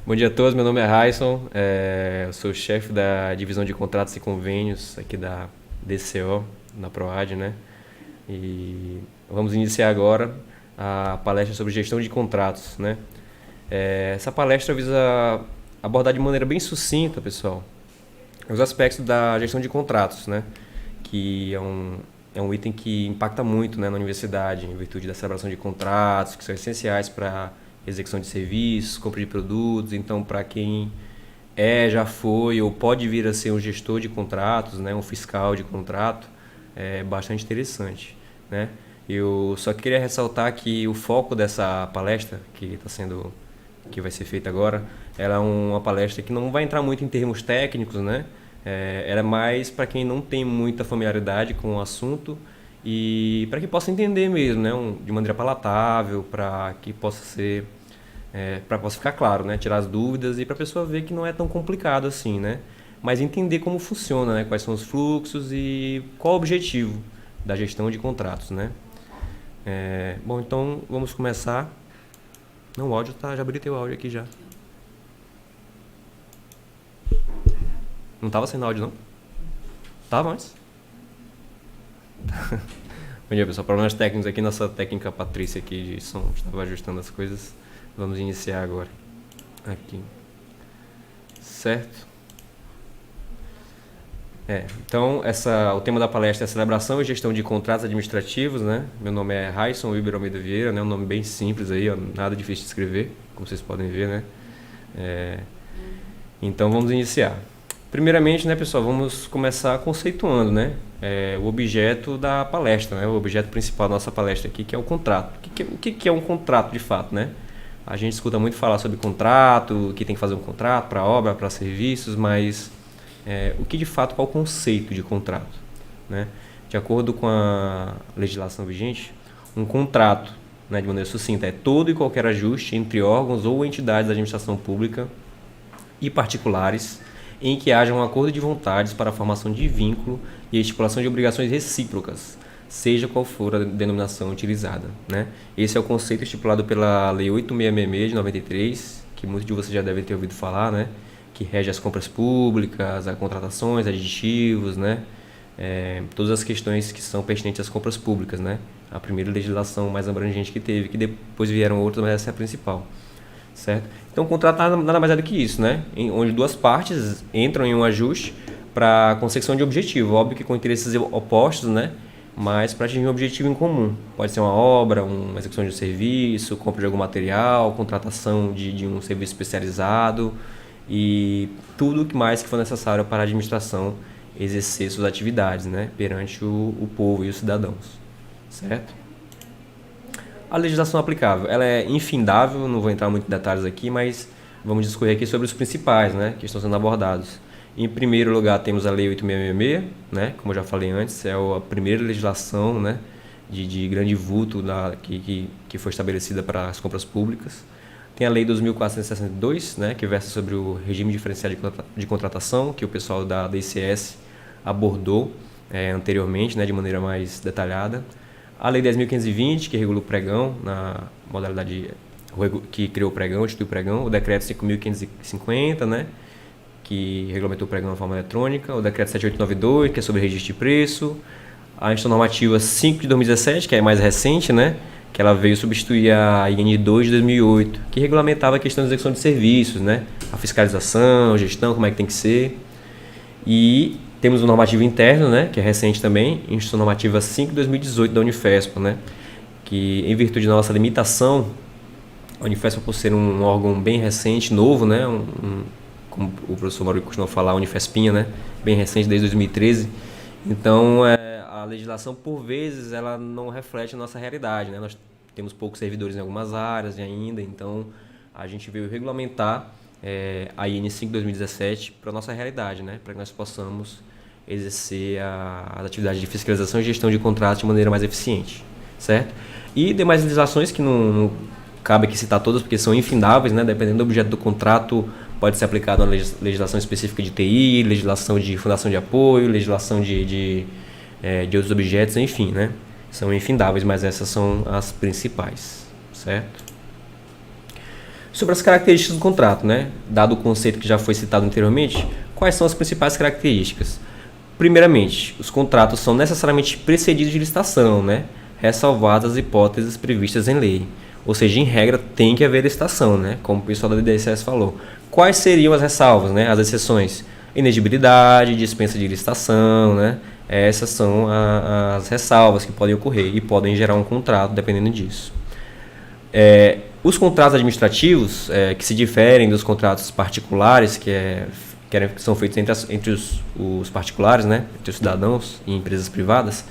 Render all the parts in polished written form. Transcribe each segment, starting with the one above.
Bom dia a todos, meu nome é Raison, eu sou chefe da divisão de contratos e convênios aqui da DCO, na PROAD, né? E vamos iniciar agora a palestra sobre gestão de contratos, né? Essa palestra visa abordar de maneira bem sucinta, pessoal, os aspectos da gestão de contratos, né? Que é um item que impacta muito, né, na universidade, em virtude da celebração de contratos, que são essenciais para execução de serviços, compra de produtos. Então, para quem já foi ou pode vir a ser um gestor de contratos, né, um fiscal de contrato, é bastante interessante, né? Eu só queria ressaltar que o foco dessa palestra que vai ser feita agora, ela é uma palestra que não vai entrar muito em termos técnicos, né? Ela é mais para quem não tem muita familiaridade com o assunto e para que possa entender mesmo, né, de maneira palatável, para que possa ser para possa ficar claro, né, tirar as dúvidas e para a pessoa ver que não é tão complicado assim, né, mas entender como funciona, né, quais são os fluxos e qual o objetivo da gestão de contratos, né. Bom, então vamos começar. Não, o áudio tá, já abri teu áudio aqui já. Não tava sendo áudio, não? Tava antes? Bom dia, pessoal. Problemas técnicos aqui. Nossa técnica Patrícia aqui de som estava ajustando as coisas. Vamos iniciar agora. Aqui. Certo? Então, o tema da palestra é celebração e gestão de contratos administrativos, né? Meu nome é Raison Wilber Almeida Vieira, né? Um nome bem simples aí, ó, nada difícil de escrever, como vocês podem ver, né? Então, vamos iniciar. Primeiramente, né, pessoal, vamos começar conceituando, né, o objeto da palestra, né, o objeto principal da nossa palestra aqui, que é o contrato. O que é um contrato, de fato, né? A gente escuta muito falar sobre contrato, que tem que fazer um contrato para obra, para serviços, mas o que de fato, qual o conceito de contrato, né? De acordo com a legislação vigente, um contrato, né, de maneira sucinta, é todo e qualquer ajuste entre órgãos ou entidades da administração pública e particulares em que haja um acordo de vontades para a formação de vínculo e a estipulação de obrigações recíprocas, seja qual for a denominação utilizada, né? Esse é o conceito estipulado pela Lei 8666 de 93, que muitos de vocês já devem ter ouvido falar, né? Que rege as compras públicas, as contratações, aditivos, né? Todas as questões que são pertinentes às compras públicas, né? A primeira legislação mais abrangente que teve, que depois vieram outras, mas essa é a principal. Certo? Então, o contrato nada mais é do que isso, né? Onde duas partes entram em um ajuste para a consecução de objetivo. Óbvio que com interesses opostos, né? Mas para atingir um objetivo em comum. Pode ser uma obra, uma execução de um serviço, compra de algum material, contratação de um serviço especializado e tudo o que mais que for necessário para a administração exercer suas atividades, né? Perante o povo e os cidadãos. Certo? A legislação aplicável, ela é infindável, não vou entrar muito em detalhes aqui, mas vamos discorrer aqui sobre os principais, né, que estão sendo abordados. Em primeiro lugar, temos a Lei 8666, né, como eu já falei antes, é a primeira legislação, né, de grande vulto que foi estabelecida para as compras públicas. Tem a Lei 2462, né, que versa sobre o regime diferenciado de contratação, que o pessoal da ICS abordou anteriormente, né, de maneira mais detalhada. A Lei 10.520, que regula o pregão, na modalidade que criou o pregão, instituiu o pregão. O Decreto 5.550, né, que regulamentou o pregão na forma eletrônica. O Decreto 7892, que é sobre registro de preço. A Instrução Normativa 5 de 2017, que é mais recente, né, que ela veio substituir a IN2 de 2008, que regulamentava a questão da execução de serviços, né, a fiscalização, a gestão, como é que tem que ser. E temos o normativo interno, né, que é recente também, Instrução Normativa 5 de 2018 da Unifesp, né, que em virtude da nossa limitação, a Unifesp, por ser um órgão bem recente, novo, né, como o professor Mauro costuma falar, a Unifespinha, né, bem recente, desde 2013, então a legislação, por vezes, ela não reflete a nossa realidade, né, nós temos poucos servidores em algumas áreas ainda, então a gente veio regulamentar a IN 5 de 2017 para a nossa realidade, né, para que nós possamos exercer as atividades de fiscalização e gestão de contratos de maneira mais eficiente, certo? E demais legislações que não cabe aqui citar todas porque são infindáveis, né, dependendo do objeto do contrato, pode ser aplicado uma legislação específica de TI, legislação de fundação de apoio, legislação de outros objetos, enfim, né, são infindáveis, mas essas são as principais, certo? Sobre as características do contrato, né? Dado o conceito que já foi citado anteriormente, quais são as principais características? Primeiramente, os contratos são necessariamente precedidos de licitação, né? Ressalvadas as hipóteses previstas em lei. Ou seja, em regra, tem que haver licitação, né? Como o pessoal da DDSS falou. Quais seriam as ressalvas, né? As exceções? Inexigibilidade, dispensa de licitação, né? Essas são as ressalvas que podem ocorrer e podem gerar um contrato dependendo disso. Os contratos administrativos, que se diferem dos contratos particulares, que são feitos entre os particulares, né, entre os cidadãos e empresas privadas,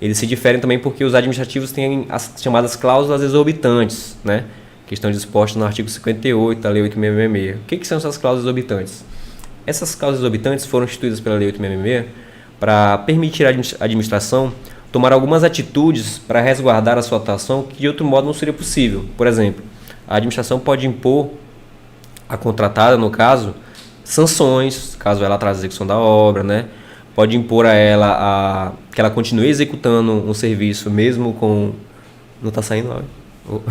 eles se diferem também porque os administrativos têm as chamadas cláusulas exorbitantes, né, que estão dispostas no artigo 58 da Lei 8.666. O que são essas cláusulas exorbitantes? Essas cláusulas exorbitantes foram instituídas pela Lei 8.666 para permitir à administração tomar algumas atitudes para resguardar a sua atuação que de outro modo não seria possível. Por exemplo, a administração pode impor à contratada, no caso, sanções, caso ela atrase a execução da obra, né? Pode impor a ela que ela continue executando um serviço mesmo com... Não está saindo áudio?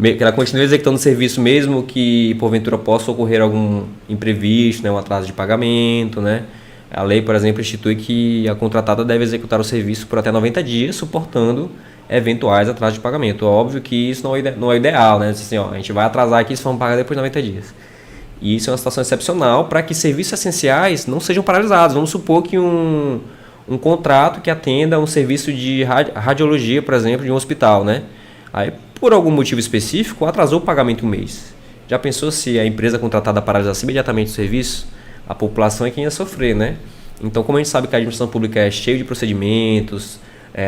Que ela continue executando o serviço mesmo que porventura possa ocorrer algum imprevisto, né? Um atraso de pagamento, né? A lei, por exemplo, institui que a contratada deve executar o serviço por até 90 dias, suportando eventuais atrasos de pagamento. Óbvio que isso não é ideal, né? Assim, ó, a gente vai atrasar aqui se vamos pagar depois de 90 dias. E isso é uma situação excepcional para que serviços essenciais não sejam paralisados. Vamos supor que um contrato que atenda um serviço de radiologia, por exemplo, de um hospital, né? Aí, por algum motivo específico, atrasou o pagamento um mês. Já pensou se a empresa contratada paralisasse imediatamente o serviço? A população é quem ia sofrer, né? Então, como a gente sabe que a administração pública é cheia de procedimentos,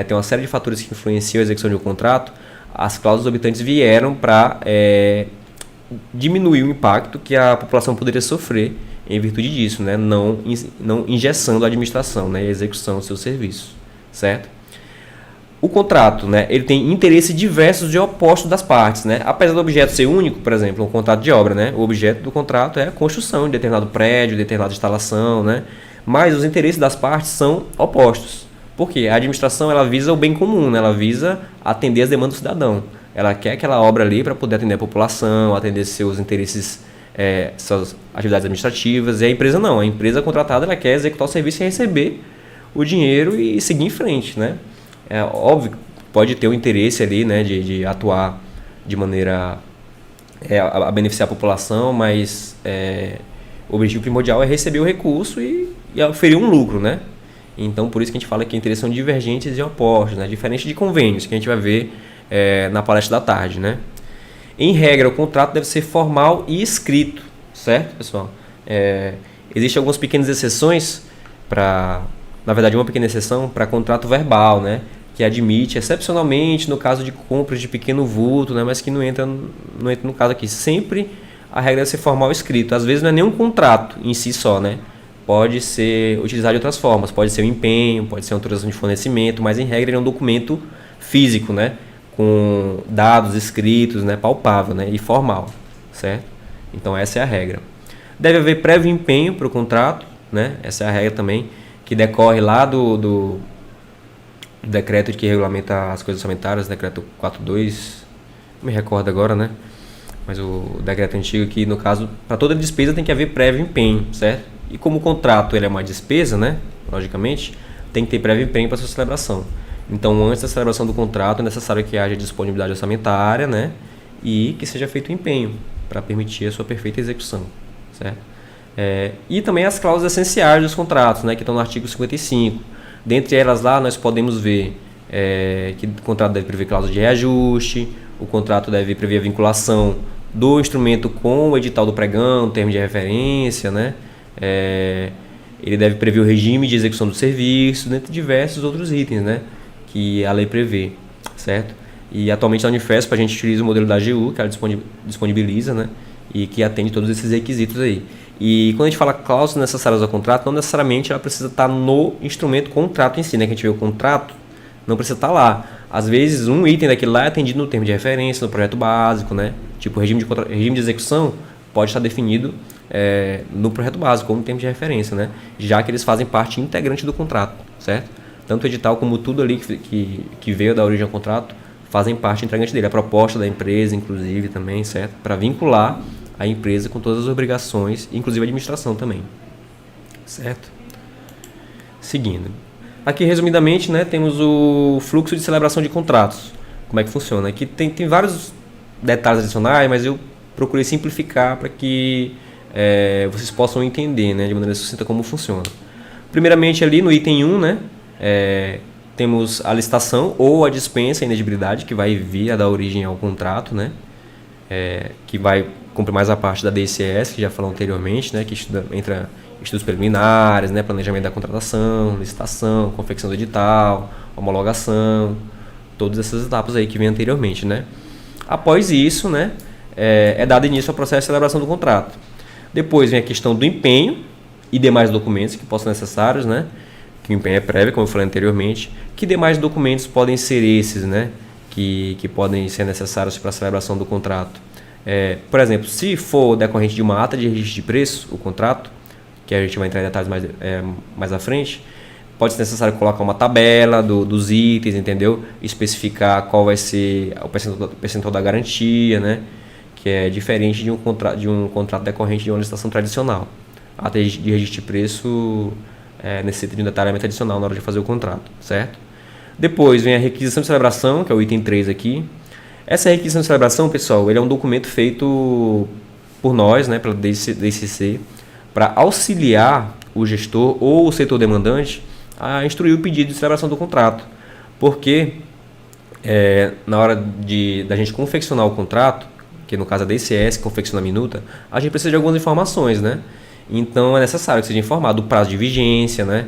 tem uma série de fatores que influenciam a execução de um contrato, as cláusulas exorbitantes vieram para diminuir o impacto que a população poderia sofrer em virtude disso, né? Não engessando a administração, né? E a execução do seu serviço, certo? O contrato, né, ele tem interesses diversos e opostos das partes, né? Apesar do objeto ser único, por exemplo, um contrato de obra, né? O objeto do contrato é a construção de determinado prédio, determinada instalação, né? Mas os interesses das partes são opostos. Por quê? A administração ela visa o bem comum, né? Ela visa atender as demandas do cidadão. Ela quer aquela obra ali para poder atender a população, atender seus interesses, suas atividades administrativas. E a empresa não. A empresa contratada ela quer executar o serviço e receber o dinheiro e seguir em frente, né? É óbvio que pode ter o interesse ali, né, de atuar de maneira a beneficiar a população, mas o objetivo primordial é receber o recurso e oferir um lucro, né? Então, por isso que a gente fala que interesses são divergentes e opostos, né? Diferente de convênios, que a gente vai ver na palestra da tarde, né? Em regra, o contrato deve ser formal e escrito, certo, pessoal? Existem algumas pequenas exceções na verdade, uma pequena exceção para contrato verbal, né? Que admite, excepcionalmente, no caso de compras de pequeno vulto, né? Mas que não entra no caso aqui. Sempre a regra deve ser formal escrito. Às vezes não é nem um contrato em si só, né? Pode ser utilizado de outras formas. Pode ser um empenho, pode ser uma autorização de fornecimento, mas em regra ele é um documento físico, né? Com dados escritos, né? Palpável, né? E formal, certo? Então essa é a regra. Deve haver prévio empenho para o contrato, né? Essa é a regra também, que decorre lá do decreto que regulamenta as coisas orçamentárias, decreto 42, não me recordo agora, né? Mas o decreto antigo que, no caso, para toda despesa tem que haver prévio empenho, certo? E como o contrato ele é uma despesa, né? Logicamente, tem que ter prévio empenho para sua celebração. Então, antes da celebração do contrato, é necessário que haja disponibilidade orçamentária, né? E que seja feito o empenho para permitir a sua perfeita execução, certo? E também as cláusulas essenciais dos contratos, né, que estão no artigo 55. Dentre elas lá nós podemos ver que o contrato deve prever cláusula de reajuste, o contrato deve prever a vinculação do instrumento com o edital do pregão, termo de referência, né? Ele deve prever o regime de execução do serviço, dentre diversos outros itens, né, que a lei prevê, certo? E atualmente na Unifesp a gente utiliza o modelo da AGU, que ela disponibiliza, né, e que atende todos esses requisitos aí. E quando a gente fala cláusulas necessárias ao contrato, não necessariamente ela precisa estar no instrumento contrato em si, né? Que a gente vê o contrato, não precisa estar lá. Às vezes, um item daquele lá é atendido no termo de referência, no projeto básico, né? Tipo, o regime de execução pode estar definido no projeto básico, como termo de referência, né? Já que eles fazem parte integrante do contrato, certo? Tanto o edital como tudo ali que veio da origem ao contrato fazem parte integrante dele. A proposta da empresa, inclusive, também, certo? Para vincular a empresa com todas as obrigações, inclusive a administração também, certo? Seguindo. Aqui, resumidamente, né, temos o fluxo de celebração de contratos. Como é que funciona? Aqui tem vários detalhes adicionais, mas eu procurei simplificar para que vocês possam entender, né, de maneira sucinta como funciona. Primeiramente, ali no item 1, né, temos a licitação ou a dispensa, a inelegibilidade, que vai vir a dar origem ao contrato, né, que vai cumprir mais a parte da DCS, que já falou anteriormente, né, que entra estudos preliminares, né, planejamento da contratação, licitação, confecção do edital, homologação, todas essas etapas aí que vem anteriormente, né. Após isso, né, é dado início ao processo de celebração do contrato. Depois vem a questão do empenho e demais documentos que possam ser necessários, né, que o empenho é prévio, como eu falei anteriormente. Que demais documentos podem ser esses, né, que podem ser necessários para a celebração do contrato? Por exemplo, se for decorrente de uma ata de registro de preço, o contrato, que a gente vai entrar em detalhes mais à frente, pode ser necessário colocar uma tabela dos itens, entendeu? Especificar qual vai ser o percentual da garantia, né? Que é diferente de um contrato decorrente de uma licitação tradicional. A ata de registro de preço necessita de um detalhamento adicional na hora de fazer o contrato, certo? Depois vem a requisição de celebração, que é o item 3 aqui. Essa requisição de celebração, pessoal, ele é um documento feito por nós, né, pela DCC, para auxiliar o gestor ou o setor demandante a instruir o pedido de celebração do contrato. Porque na hora da gente confeccionar o contrato, que no caso a DCS confecciona a minuta, a gente precisa de algumas informações, né? Então é necessário que seja informado o prazo de vigência, né?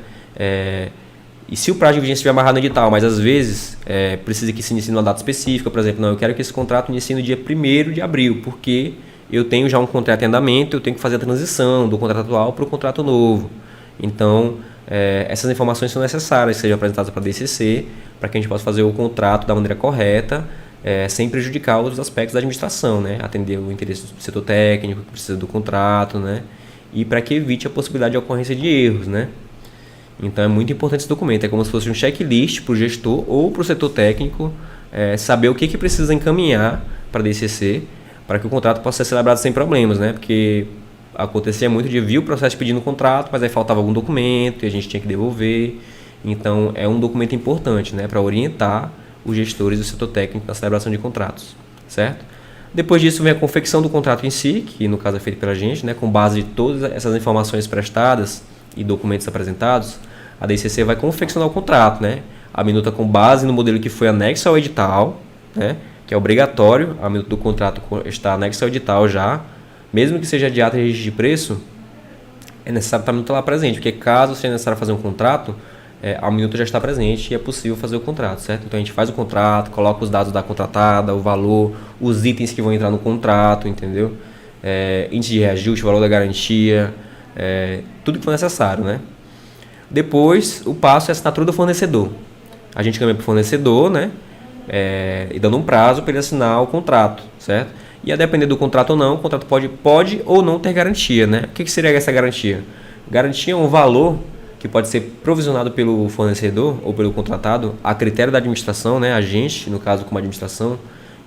E se o prazo de vigência estiver amarrado no edital, mas às vezes precisa que se inicie numa data específica, por exemplo, não, eu quero que esse contrato inicie no dia 1º de abril, porque eu tenho já um contrato em andamento, eu tenho que fazer a transição do contrato atual para o contrato novo. Então, essas informações são necessárias que sejam apresentadas para a DCC, para que a gente possa fazer o contrato da maneira correta, sem prejudicar os aspectos da administração, né? Atender o interesse do setor técnico, que precisa do contrato, né? E para que evite a possibilidade de ocorrência de erros, né? Então é muito importante esse documento, é como se fosse um checklist para o gestor ou para o setor técnico saber o que precisa encaminhar para a DCC para que o contrato possa ser celebrado sem problemas, né? Porque acontecia muito de vir o processo pedindo o contrato, mas aí faltava algum documento e a gente tinha que devolver. Então é um documento importante, né, para orientar os gestores do setor técnico na celebração de contratos, certo? Depois disso vem a confecção do contrato em si, que no caso é feito pela gente, né, com base de todas essas informações prestadas e documentos apresentados. A DCC vai confeccionar o contrato, né? A minuta com base no modelo que foi anexo ao edital, né? Que é obrigatório, a minuta do contrato está anexa ao edital já, mesmo que seja de ata de registro de preço, é necessário estar a minuta lá presente, porque caso seja necessário fazer um contrato, a minuta já está presente e é possível fazer o contrato, certo? Então a gente faz o contrato, coloca os dados da contratada, o valor, os itens que vão entrar no contrato, entendeu? Índice de reajuste, valor da garantia, tudo que for necessário, né? Depois, o passo é a assinatura do fornecedor. A gente caminha para o fornecedor, né? E dando um prazo para ele assinar o contrato, certo? E a depender do contrato ou não, o contrato pode ou não ter garantia, né? O que seria essa garantia? Garantia é um valor que pode ser provisionado pelo fornecedor ou pelo contratado a critério da administração, né? A gente, no caso como administração,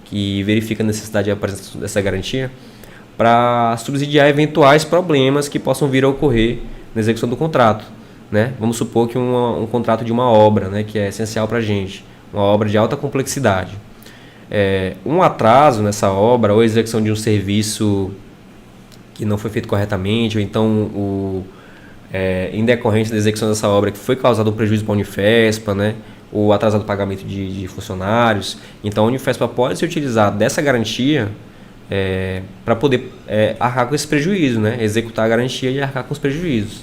que verifica a necessidade de apresentação dessa garantia para subsidiar eventuais problemas que possam vir a ocorrer na execução do contrato, né? Vamos supor que um contrato de uma obra, né, que é essencial para a gente, uma obra de alta complexidade. Um atraso nessa obra ou a execução de um serviço que não foi feito corretamente, ou então em decorrência da execução dessa obra que foi causado um prejuízo para a Unifespa, né, ou atrasado pagamento de funcionários. Então a Unifespa pode se utilizar dessa garantia para poder arcar com esse prejuízo, né, executar a garantia e arcar com os prejuízos.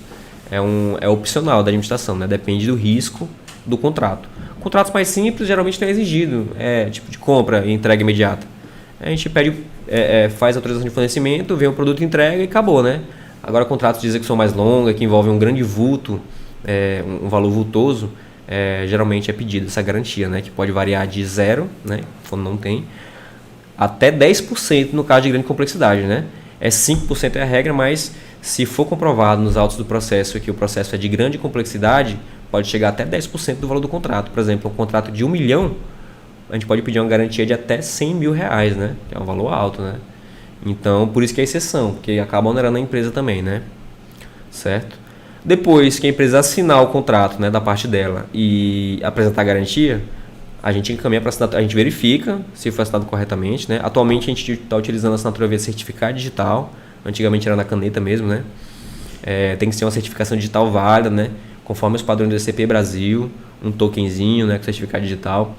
É opcional da administração, né, depende do risco do contrato. Contratos mais simples geralmente não é exigido, tipo de compra e entrega imediata. A gente pede, faz a autorização de fornecimento, vem o produto, entrega e acabou, né? Agora contratos de execução mais longa, que envolvem um grande vulto, um valor vultoso, geralmente é pedido essa garantia, né? Que pode variar de 0, né? Quando não tem, até 10% no caso de grande complexidade, né? 5% é a regra, mas se for comprovado nos autos do processo que o processo é de grande complexidade, pode chegar até 10% do valor do contrato. Por exemplo, um contrato de 1 milhão, a gente pode pedir uma garantia de até R$ 100.000, né? Que é um valor alto, né? Então, por isso que é exceção, porque acaba onerando a empresa também, né? Certo? Depois que a empresa assinar o contrato, né, da parte dela e apresentar a garantia, a gente encaminha para assinatura, a gente verifica se foi assinado corretamente, né? Atualmente a gente está utilizando a assinatura via certificado digital, antigamente era na caneta mesmo, né? Tem que ser uma certificação digital válida, né? Conforme os padrões do ECP Brasil, um tokenzinho, né, com certificado digital.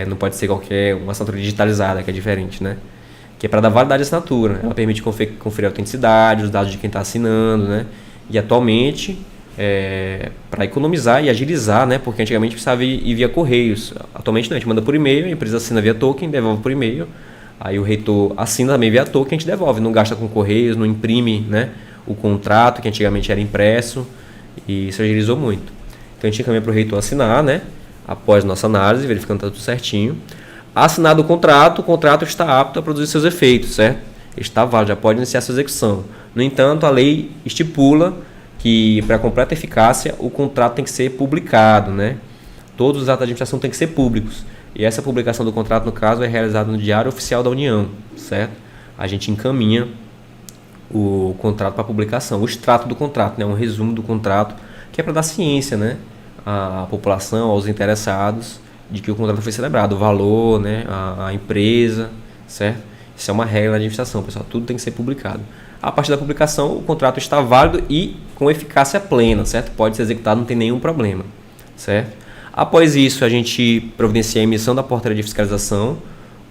Não pode ser qualquer uma assinatura digitalizada, que é diferente, né? Que é para dar validade à assinatura. Ela permite conferir a autenticidade, os dados de quem está assinando, né? E atualmente, para economizar e agilizar, né? Porque antigamente precisava ir via correios. Atualmente não, a gente manda por e-mail, a empresa assina via token, devolve por e-mail. Aí o reitor assina também via token, a gente devolve. Não gasta com correios, não imprime, né, o contrato, que antigamente era impresso. E isso agilizou muito. Então a gente encaminha para o reitor assinar, né? Após nossa análise, verificando que está tudo certinho. Assinado o contrato está apto a produzir seus efeitos, certo? Está válido, já pode iniciar sua execução. No entanto, a lei estipula que, para completa eficácia, o contrato tem que ser publicado, né? Todos os atos de administração têm que ser públicos. E essa publicação do contrato, no caso, é realizada no Diário Oficial da União, certo? A gente encaminha o contrato para publicação, o extrato do contrato, né? Um resumo do contrato, que é para dar ciência, né, à população, aos interessados, de que o contrato foi celebrado, o valor, né, a empresa, certo? Isso é uma regra da administração, pessoal, tudo tem que ser publicado. A partir da publicação, o contrato está válido e com eficácia plena, certo? Pode ser executado, não tem nenhum problema, certo? Após isso, a gente providencia a emissão da portaria de fiscalização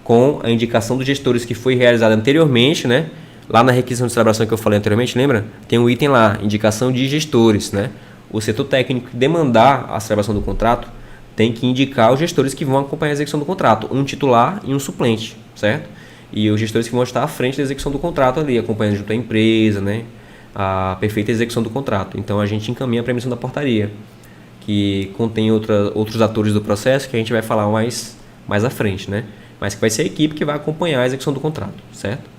com a indicação dos gestores que foi realizada anteriormente, né? Lá na requisição de celebração que eu falei anteriormente, lembra? Tem um item lá, indicação de gestores, né? O setor técnico que demandar a celebração do contrato tem que indicar os gestores que vão acompanhar a execução do contrato, um titular e um suplente, certo? E os gestores que vão estar à frente da execução do contrato ali, acompanhando junto à empresa, né, a perfeita execução do contrato. Então a gente encaminha para a emissão da portaria, que contém outros atores do processo que a gente vai falar mais à frente, né? Mas que vai ser a equipe que vai acompanhar a execução do contrato, certo?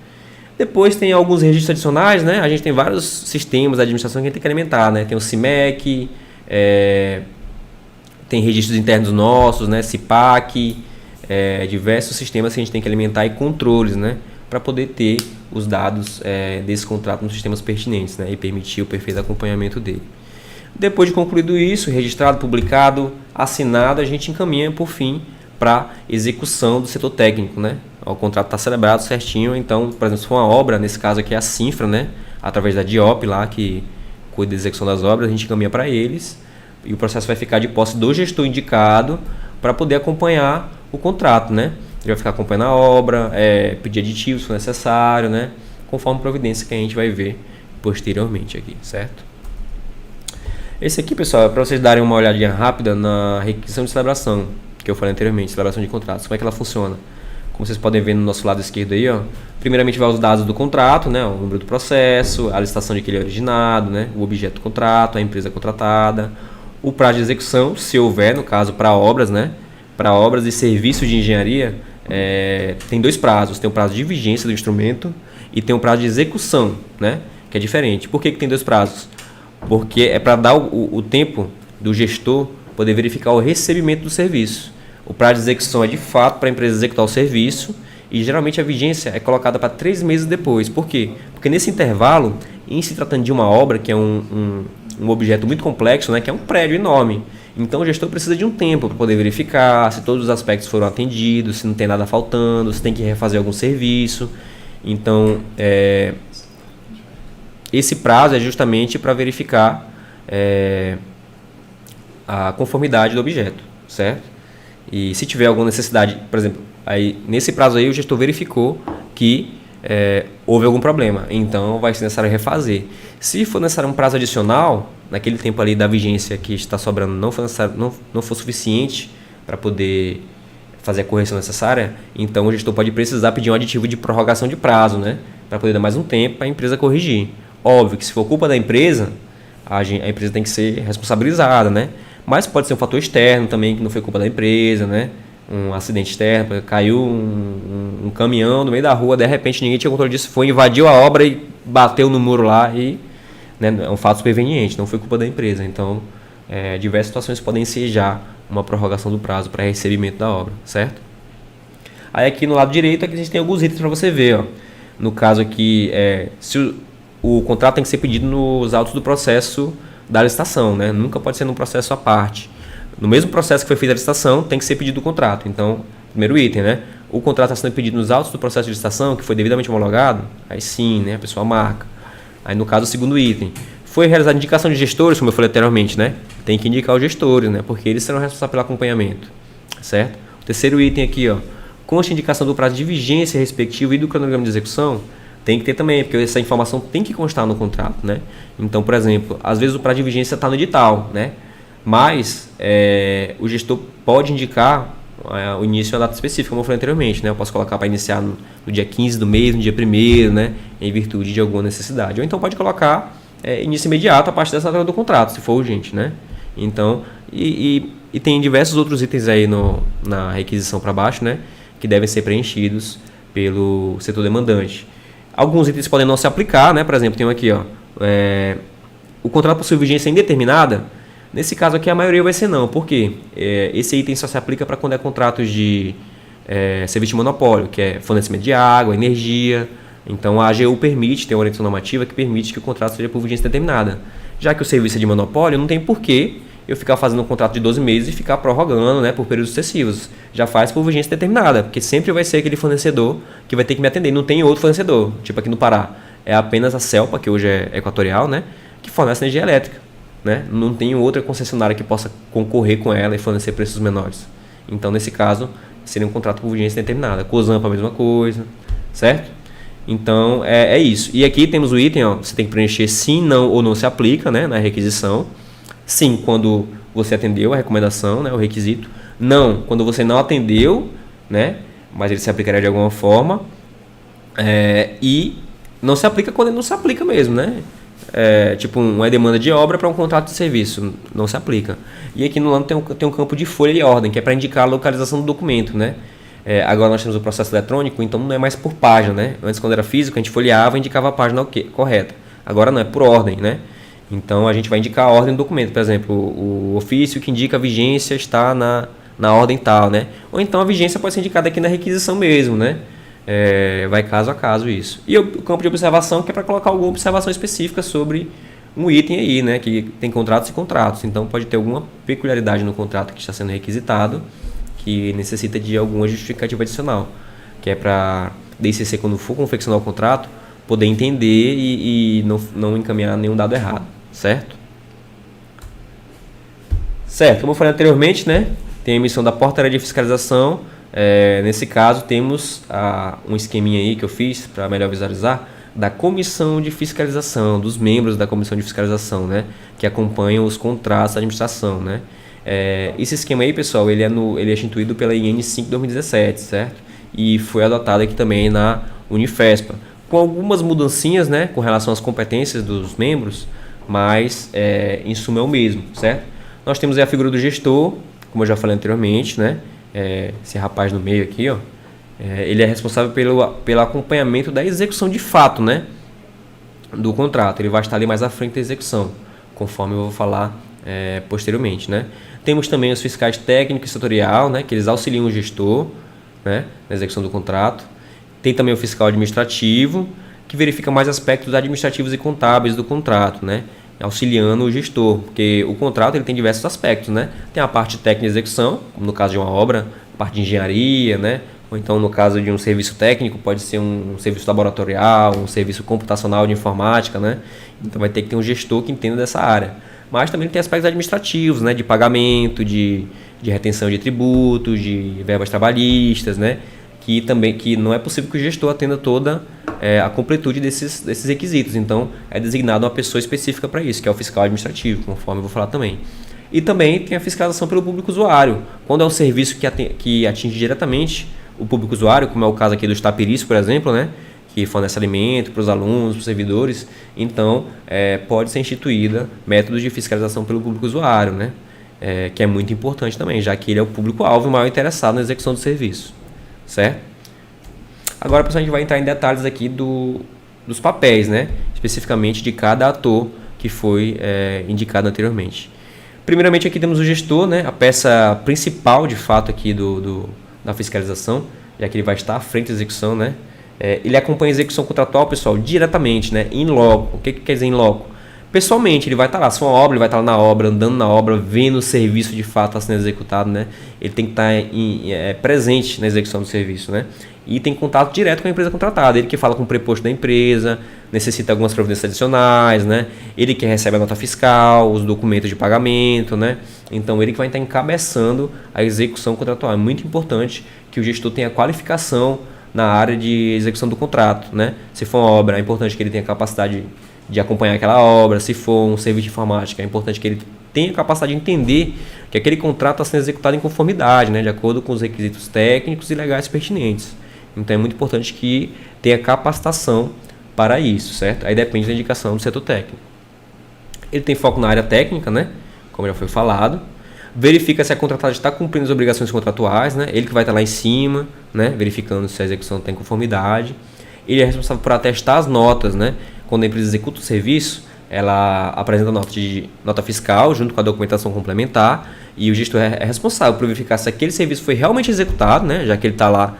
Depois tem alguns registros adicionais, né? A gente tem vários sistemas de administração que a gente tem que alimentar, né? Tem o CIMEC, tem registros internos nossos, né? CIPAC, diversos sistemas que a gente tem que alimentar e controles, né? Para poder ter os dados desse contrato nos sistemas pertinentes, né? E permitir o perfeito acompanhamento dele. Depois de concluído isso, registrado, publicado, assinado, a gente encaminha, por fim, para execução do setor técnico, né? O contrato está celebrado certinho, então, por exemplo, se for uma obra, nesse caso aqui é a Cinfra, né? Através da DIOP lá, que cuida da execução das obras, a gente encaminha para eles e o processo vai ficar de posse do gestor indicado para poder acompanhar o contrato, né? Ele vai ficar acompanhando a obra, pedir aditivos se for necessário, né? Conforme a providência que a gente vai ver posteriormente aqui, certo? Esse aqui, pessoal, é para vocês darem uma olhadinha rápida na requisição de celebração, que eu falei anteriormente, celebração de contratos. Como é que ela funciona? Como vocês podem ver no nosso lado esquerdo aí, ó, primeiramente vai os dados do contrato, né, o número do processo, a licitação de que ele é originado, né, o objeto do contrato, a empresa contratada, o prazo de execução, se houver, no caso, para obras, né, para obras e serviços de engenharia, tem dois prazos, tem o prazo de vigência do instrumento e tem o prazo de execução, né, que é diferente. Por que tem dois prazos? Porque é para dar o tempo do gestor poder verificar o recebimento do serviço. O prazo de execução é de fato para a empresa executar o serviço e geralmente a vigência é colocada para 3 meses depois. Por quê? Porque nesse intervalo, em se tratando de uma obra que é um objeto muito complexo, né, que é um prédio enorme, então o gestor precisa de um tempo para poder verificar se todos os aspectos foram atendidos, se não tem nada faltando, se tem que refazer algum serviço. Então, esse prazo é justamente para verificar a conformidade do objeto, certo? E se tiver alguma necessidade, por exemplo, aí, nesse prazo aí o gestor verificou que houve algum problema, então vai ser necessário refazer. Se for necessário um prazo adicional, naquele tempo ali da vigência que está sobrando não for suficiente para poder fazer a correção necessária, então o gestor pode precisar pedir um aditivo de prorrogação de prazo, né, para poder dar mais um tempo para a empresa corrigir. Óbvio que se for culpa da empresa, a empresa tem que ser responsabilizada, né? Mas pode ser um fator externo também, que não foi culpa da empresa, né? Um acidente externo, caiu um caminhão no meio da rua, de repente ninguém tinha controle disso, foi, invadiu a obra e bateu no muro lá e, né, é um fato superveniente, não foi culpa da empresa. Então, diversas situações podem ensejar uma prorrogação do prazo para recebimento da obra, certo? Aí aqui no lado direito aqui a gente tem alguns itens para você ver, ó. No caso aqui, se o contrato tem que ser pedido nos autos do processo da licitação, né? Nunca pode ser num processo à parte. No mesmo processo que foi feita a licitação, tem que ser pedido o contrato. Então, primeiro item, né? O contrato está sendo pedido nos autos do processo de licitação, que foi devidamente homologado, aí sim, né? A pessoa marca. Aí no caso, o segundo item. Foi realizada indicação de gestores, como eu falei anteriormente, né? Tem que indicar os gestores, né? Porque eles serão responsáveis pelo acompanhamento, certo? O terceiro item aqui, ó. Consta indicação do prazo de vigência respectivo e do cronograma de execução. Tem que ter também, porque essa informação tem que constar no contrato, né? Então, por exemplo, às vezes o prazo de vigência está no edital, né? Mas o gestor pode indicar o início de uma data específica, como eu falei anteriormente, né? Eu posso colocar para iniciar no dia 15 do mês, no dia 1º, né? Em virtude de alguma necessidade. Ou então pode colocar início imediato a partir dessa data do contrato, se for urgente, né? Então, e tem diversos outros itens aí na requisição para baixo, né? Que devem ser preenchidos pelo setor demandante. Alguns itens podem não se aplicar, né? Por exemplo, tem um aqui, ó, o contrato possui vigência indeterminada. Nesse caso aqui a maioria vai ser não. Por quê? Esse item só se aplica para quando é contratos de serviço de monopólio, que é fornecimento de água, energia. Então a AGU permite, tem uma orientação normativa que permite que o contrato seja por vigência determinada. Já que o serviço é de monopólio, não tem porquê eu ficar fazendo um contrato de 12 meses e ficar prorrogando, né, por períodos sucessivos. Já faz por vigência determinada, porque sempre vai ser aquele fornecedor que vai ter que me atender. Não tem outro fornecedor, tipo aqui no Pará. É apenas a CELPA, que hoje é Equatorial, né, que fornece energia elétrica. Né? Não tem outra concessionária que possa concorrer com ela e fornecer preços menores. Então, nesse caso, seria um contrato por vigência determinada. COSAMPA, a mesma coisa, certo? Então, é isso. E aqui temos o item, ó, você tem que preencher sim, não ou não se aplica, né, na requisição. Sim, quando você atendeu a recomendação, né, o requisito. Não, quando você não atendeu, né, mas ele se aplicaria de alguma forma. E não se aplica quando ele não se aplica mesmo, né? Tipo uma demanda de obra para um contrato de serviço, não se aplica. E aqui no lado tem um campo de folha e ordem, que é para indicar a localização do documento, né? Agora nós temos o processo eletrônico, então não é mais por página, né? Antes, quando era físico, a gente folheava e indicava a página correta. Agora não, é por ordem, né? Então a gente vai indicar a ordem do documento. Por exemplo, o ofício que indica a vigência está na ordem tal, né? Ou então a vigência pode ser indicada aqui na requisição mesmo, né? Vai caso a caso isso. E o campo de observação, que é para colocar alguma observação específica sobre um item aí, né? Que tem contratos e contratos. Então pode ter alguma peculiaridade no contrato que está sendo requisitado que necessita de alguma justificativa adicional, que é para DCC, quando for confeccionar o contrato, poder entender e não encaminhar nenhum dado errado, certo? Certo, como eu falei anteriormente, né? Tem a emissão da portaria de fiscalização. Nesse caso temos um esqueminha aí que eu fiz para melhor visualizar da comissão de fiscalização, dos membros da comissão de fiscalização, né, que acompanham os contratos da administração, né. Esse esquema aí, pessoal, ele é instituído pela IN 5/2017, certo? E foi adotado aqui também na Unifespa, com algumas mudancinhas, né, com relação às competências dos membros, mas em suma é o mesmo, certo? Nós temos aí a figura do gestor, como eu já falei anteriormente, né? Esse rapaz no meio aqui, ó, ele é responsável pelo acompanhamento da execução de fato, né, do contrato. Ele vai estar ali mais à frente da execução, conforme eu vou falar posteriormente, né. Temos também os fiscais técnico e setorial, né, que eles auxiliam o gestor, né, na execução do contrato. Tem também o fiscal administrativo, que verifica mais aspectos administrativos e contábeis do contrato, né, auxiliando o gestor, porque o contrato ele tem diversos aspectos, né? Tem a parte técnica de execução, como no caso de uma obra, a parte de engenharia, né? Ou então no caso de um serviço técnico, pode ser um serviço laboratorial, um serviço computacional de informática, né? Então vai ter que ter um gestor que entenda dessa área. Mas também tem aspectos administrativos, né? De pagamento, de retenção de tributos, de verbas trabalhistas, né? Que não é possível que o gestor atenda toda a completude desses requisitos. Então, é designado uma pessoa específica para isso, que é o fiscal administrativo, conforme eu vou falar também. E também tem a fiscalização pelo público usuário. Quando é um serviço que atinge diretamente o público usuário, como é o caso aqui dos tapiris, por exemplo, né, que fornece alimento para os alunos, para os servidores, então pode ser instituída métodos de fiscalização pelo público usuário, né, que é muito importante também, já que ele é o público-alvo e maior interessado na execução do serviço. Certo? Agora, pessoal, a gente vai entrar em detalhes aqui dos papéis, né? Especificamente de cada ator que foi indicado anteriormente. Primeiramente, aqui temos o gestor, né? A peça principal, de fato, aqui da fiscalização, já que ele vai estar à frente da execução, né? Ele acompanha a execução contratual, pessoal, diretamente, né? In loco. O que quer dizer in loco? Pessoalmente, ele vai estar lá. Se for uma obra, ele vai estar lá na obra, andando na obra, vendo o serviço de fato sendo executado, né? Ele tem que estar presente na execução do serviço, né? E tem contato direto com a empresa contratada. Ele que fala com o preposto da empresa, necessita algumas providências adicionais, né? Ele que recebe a nota fiscal, os documentos de pagamento, né? Então, ele que vai estar encabeçando a execução contratual. É muito importante que o gestor tenha qualificação na área de execução do contrato, né? Se for uma obra, é importante que ele tenha capacidade de acompanhar aquela obra. Se for um serviço de informática, é importante que ele tenha capacidade de entender que aquele contrato está sendo executado em conformidade, né? De acordo com os requisitos técnicos e legais pertinentes. Então é muito importante que tenha capacitação para isso, certo? Aí depende da indicação do setor técnico. Ele tem foco na área técnica, né? Como já foi falado. Verifica se a contratada está cumprindo as obrigações contratuais, né? Ele que vai estar lá em cima, né? Verificando se a execução está em conformidade. Ele é responsável por atestar as notas, né? Quando a empresa executa o serviço, ela apresenta nota fiscal junto com a documentação complementar, e o gestor é responsável por verificar se aquele serviço foi realmente executado, né? Já que ele está lá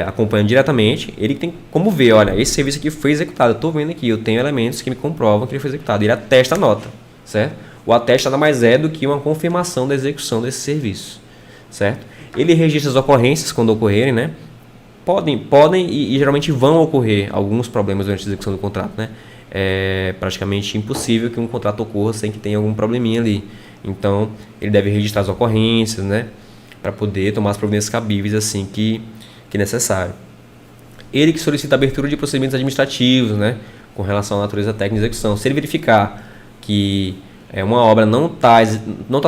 acompanhando diretamente. Ele tem como ver, olha, esse serviço aqui foi executado, eu estou vendo aqui, eu tenho elementos que me comprovam que ele foi executado. Ele atesta a nota, certo? O ateste nada mais é do que uma confirmação da execução desse serviço, certo? Ele registra as ocorrências quando ocorrerem, né? Podem e geralmente vão ocorrer alguns problemas durante a execução do contrato, né? É praticamente impossível que um contrato ocorra sem que tenha algum probleminha ali. Então, ele deve registrar as ocorrências, né? Para poder tomar as providências cabíveis assim que necessário. Ele que solicita a abertura de procedimentos administrativos, né? Com relação à natureza técnica de execução. Se ele verificar que uma obra não está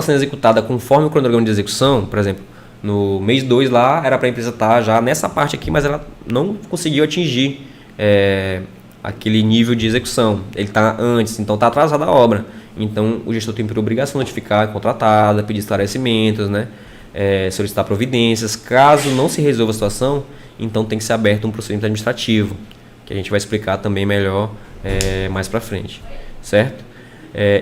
sendo executada conforme o cronograma de execução, por exemplo, no mês 2 lá era para a empresa estar já nessa parte aqui, mas ela não conseguiu atingir aquele nível de execução. Ele está antes, então está atrasada a obra. Então o gestor tem por obrigação notificar a contratada, pedir esclarecimentos, né? Solicitar providências. Caso não se resolva a situação, então tem que ser aberto um procedimento administrativo, que a gente vai explicar também melhor mais para frente, certo?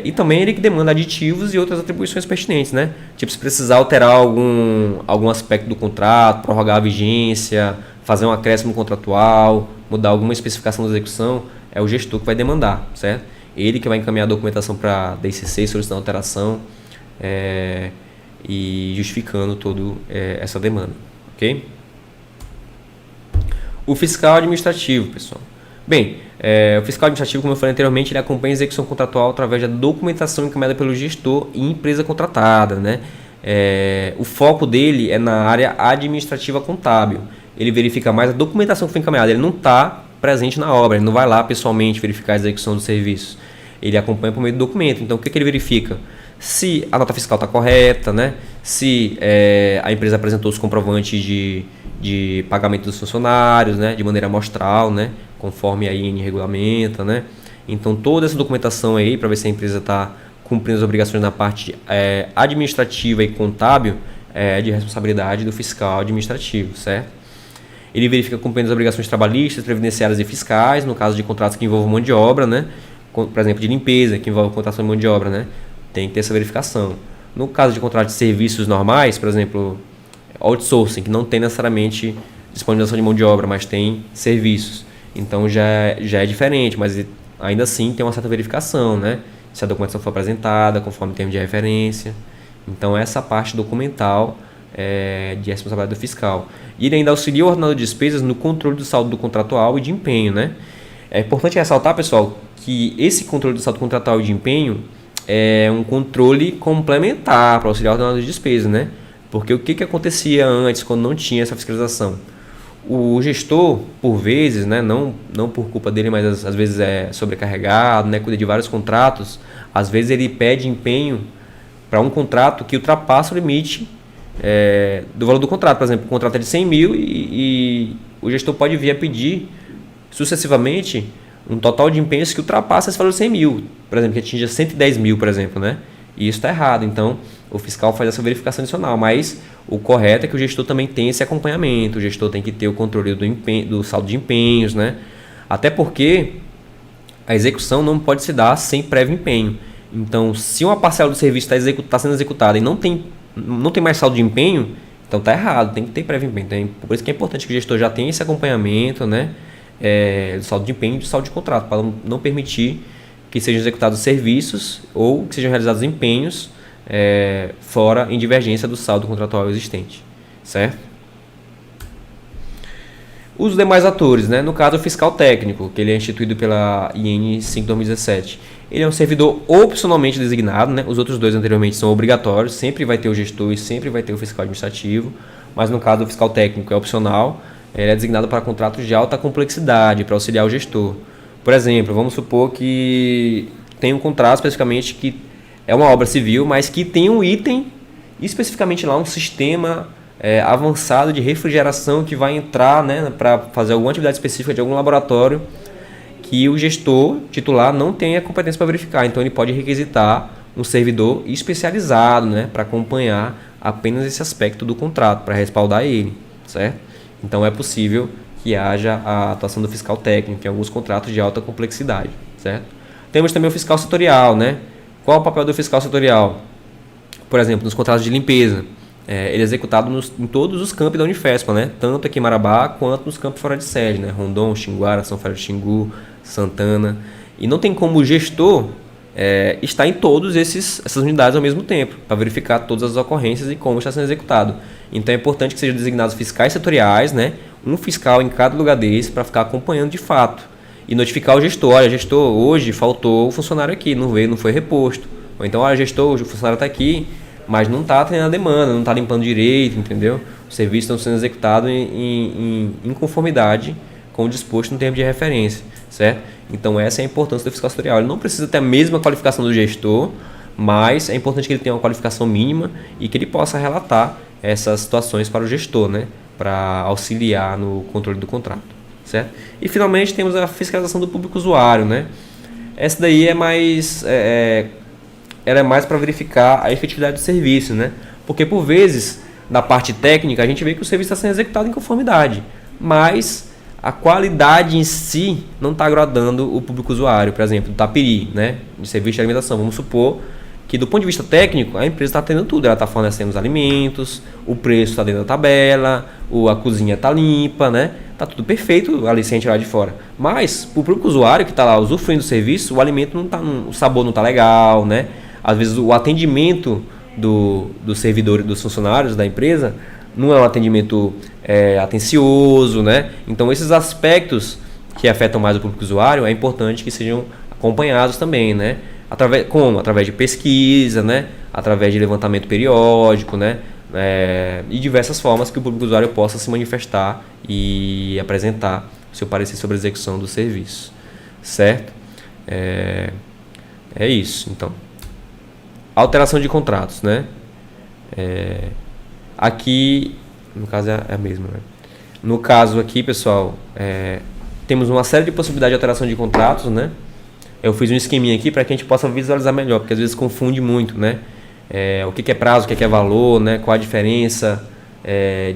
E também ele que demanda aditivos e outras atribuições pertinentes, né? Tipo, se precisar alterar algum aspecto do contrato, prorrogar a vigência, fazer um acréscimo contratual, mudar alguma especificação da execução, é o gestor que vai demandar, certo? Ele que vai encaminhar a documentação para a DCC solicitando alteração e justificando toda essa demanda, ok? O fiscal administrativo, pessoal. Bem, o fiscal administrativo, como eu falei anteriormente, ele acompanha a execução contratual através da documentação encaminhada pelo gestor e empresa contratada, né? O foco dele é na área administrativa contábil. Ele verifica mais a documentação que foi encaminhada. Ele não está presente na obra, ele não vai lá pessoalmente verificar a execução do serviço. Ele acompanha por meio do documento. Então, o que ele verifica? Se a nota fiscal está correta, né? Se a empresa apresentou os comprovantes de pagamento dos funcionários, né? De maneira amostral, né? Conforme a IN regulamenta, né? Então, toda essa documentação aí, para ver se a empresa está cumprindo as obrigações na parte administrativa e contábil, é de responsabilidade do fiscal administrativo, certo? Ele verifica cumprindo as obrigações trabalhistas, previdenciárias e fiscais, no caso de contratos que envolvam mão de obra, né? Por exemplo, de limpeza, que envolve contratação de mão de obra, né? Tem que ter essa verificação. No caso de contratos de serviços normais, por exemplo, outsourcing, que não tem necessariamente disponibilização de mão de obra, mas tem serviços. Então já é diferente, mas ainda assim tem uma certa verificação, né? Se a documentação for apresentada conforme o termo de referência. Então essa parte documental é de responsabilidade do fiscal. E ele ainda auxilia o ordenador de despesas no controle do saldo do contratual e de empenho, né? É importante ressaltar, pessoal, que esse controle do saldo contratual e de empenho é um controle complementar para auxiliar o ordenador de despesas, né? Porque o que acontecia antes, quando não tinha essa fiscalização? O gestor, por vezes, né, não por culpa dele, mas às vezes é sobrecarregado, né, cuida de vários contratos, às vezes ele pede empenho para um contrato que ultrapassa o limite do valor do contrato. Por exemplo, o contrato é de 100 mil e o gestor pode vir a pedir sucessivamente um total de empenhos que ultrapassa esse valor de 100 mil, por exemplo, que atinja 110 mil, por exemplo, né? E isso está errado. Então, o fiscal faz essa verificação adicional, mas o correto é que o gestor também tenha esse acompanhamento, o gestor tem que ter o controle do saldo de empenhos, né? Até porque a execução não pode se dar sem prévio empenho. Então, se uma parcela do serviço está sendo executada e não tem mais saldo de empenho, Então tá errado, tem que ter prévio empenho. Então, por isso que é importante que o gestor já tenha esse acompanhamento, né, do saldo de empenho e do saldo de contrato, para não permitir que sejam executados serviços ou que sejam realizados empenhos fora em divergência do saldo contratual existente, certo? Os demais atores, né? No caso o fiscal técnico, que ele é instituído pela IN 5/2017. Ele é um servidor opcionalmente designado, né? Os outros dois anteriormente são obrigatórios, sempre vai ter o gestor e sempre vai ter o fiscal administrativo, mas no caso o fiscal técnico é opcional, ele é designado para contratos de alta complexidade, para auxiliar o gestor. Por exemplo, vamos supor que tem um contrato especificamente que é uma obra civil, mas que tem um item especificamente lá, um sistema avançado de refrigeração que vai entrar, né, para fazer alguma atividade específica de algum laboratório que o gestor titular não tem a competência para verificar. Então ele pode requisitar um servidor especializado, né, para acompanhar apenas esse aspecto do contrato, para respaldar ele, certo? Então é possível que haja a atuação do fiscal técnico em alguns contratos de alta complexidade, certo? Temos também o fiscal setorial, né? Qual é o papel do fiscal setorial? Por exemplo, nos contratos de limpeza. Ele é executado em todos os campos da Unifespa, né? Tanto aqui em Marabá quanto nos campos fora de sede, né? Rondon, Xinguara, São Félix do Xingu, Santana. E não tem como o gestor estar em todas essas unidades ao mesmo tempo, para verificar todas as ocorrências e como está sendo executado. Então é importante que sejam designados fiscais setoriais, né? Um fiscal em cada lugar desse, para ficar acompanhando de fato. E notificar o gestor: olha, gestor, hoje faltou o funcionário aqui, não veio, não foi reposto. Ou então, olha, gestor, o funcionário está aqui, mas não está atendendo a demanda, não está limpando direito, entendeu? Os serviços estão sendo executados em conformidade com o disposto no termo de referência, certo? Então essa é a importância do fiscal setorial. Ele não precisa ter a mesma qualificação do gestor, mas é importante que ele tenha uma qualificação mínima e que ele possa relatar essas situações para o gestor, né? Para auxiliar no controle do contrato, certo? E finalmente temos a fiscalização do público usuário, né? Essa daí ela é mais para verificar a efetividade do serviço, né? Porque por vezes, na parte técnica, a gente vê que o serviço está sendo executado em conformidade, mas a qualidade em si não está agradando o público usuário. Por exemplo, do Tapiri, né? De serviço de alimentação. Vamos supor que do ponto de vista técnico, a empresa está atendendo tudo. Ela está fornecendo os alimentos, o preço está dentro da tabela, a cozinha está limpa, né? Está tudo perfeito ali sem tirar de fora. Mas, para o público usuário que está lá usufruindo do serviço, o alimento não está, o sabor não está legal, né? Às vezes o atendimento do servidor e dos funcionários da empresa não é um atendimento atencioso, né? Então esses aspectos que afetam mais o público usuário é importante que sejam acompanhados também, né? Através de pesquisa, né? Através de levantamento periódico, né? E diversas formas que o público usuário possa se manifestar e apresentar seu parecer sobre a execução do serviço, certo? É isso, então. Alteração de contratos, né? Aqui, no caso é a mesma, né? No caso aqui, pessoal, temos uma série de possibilidades de alteração de contratos, né? Eu fiz um esqueminha aqui para que a gente possa visualizar melhor, porque às vezes confunde muito, né? O que é prazo, o que é valor, né? Qual a diferença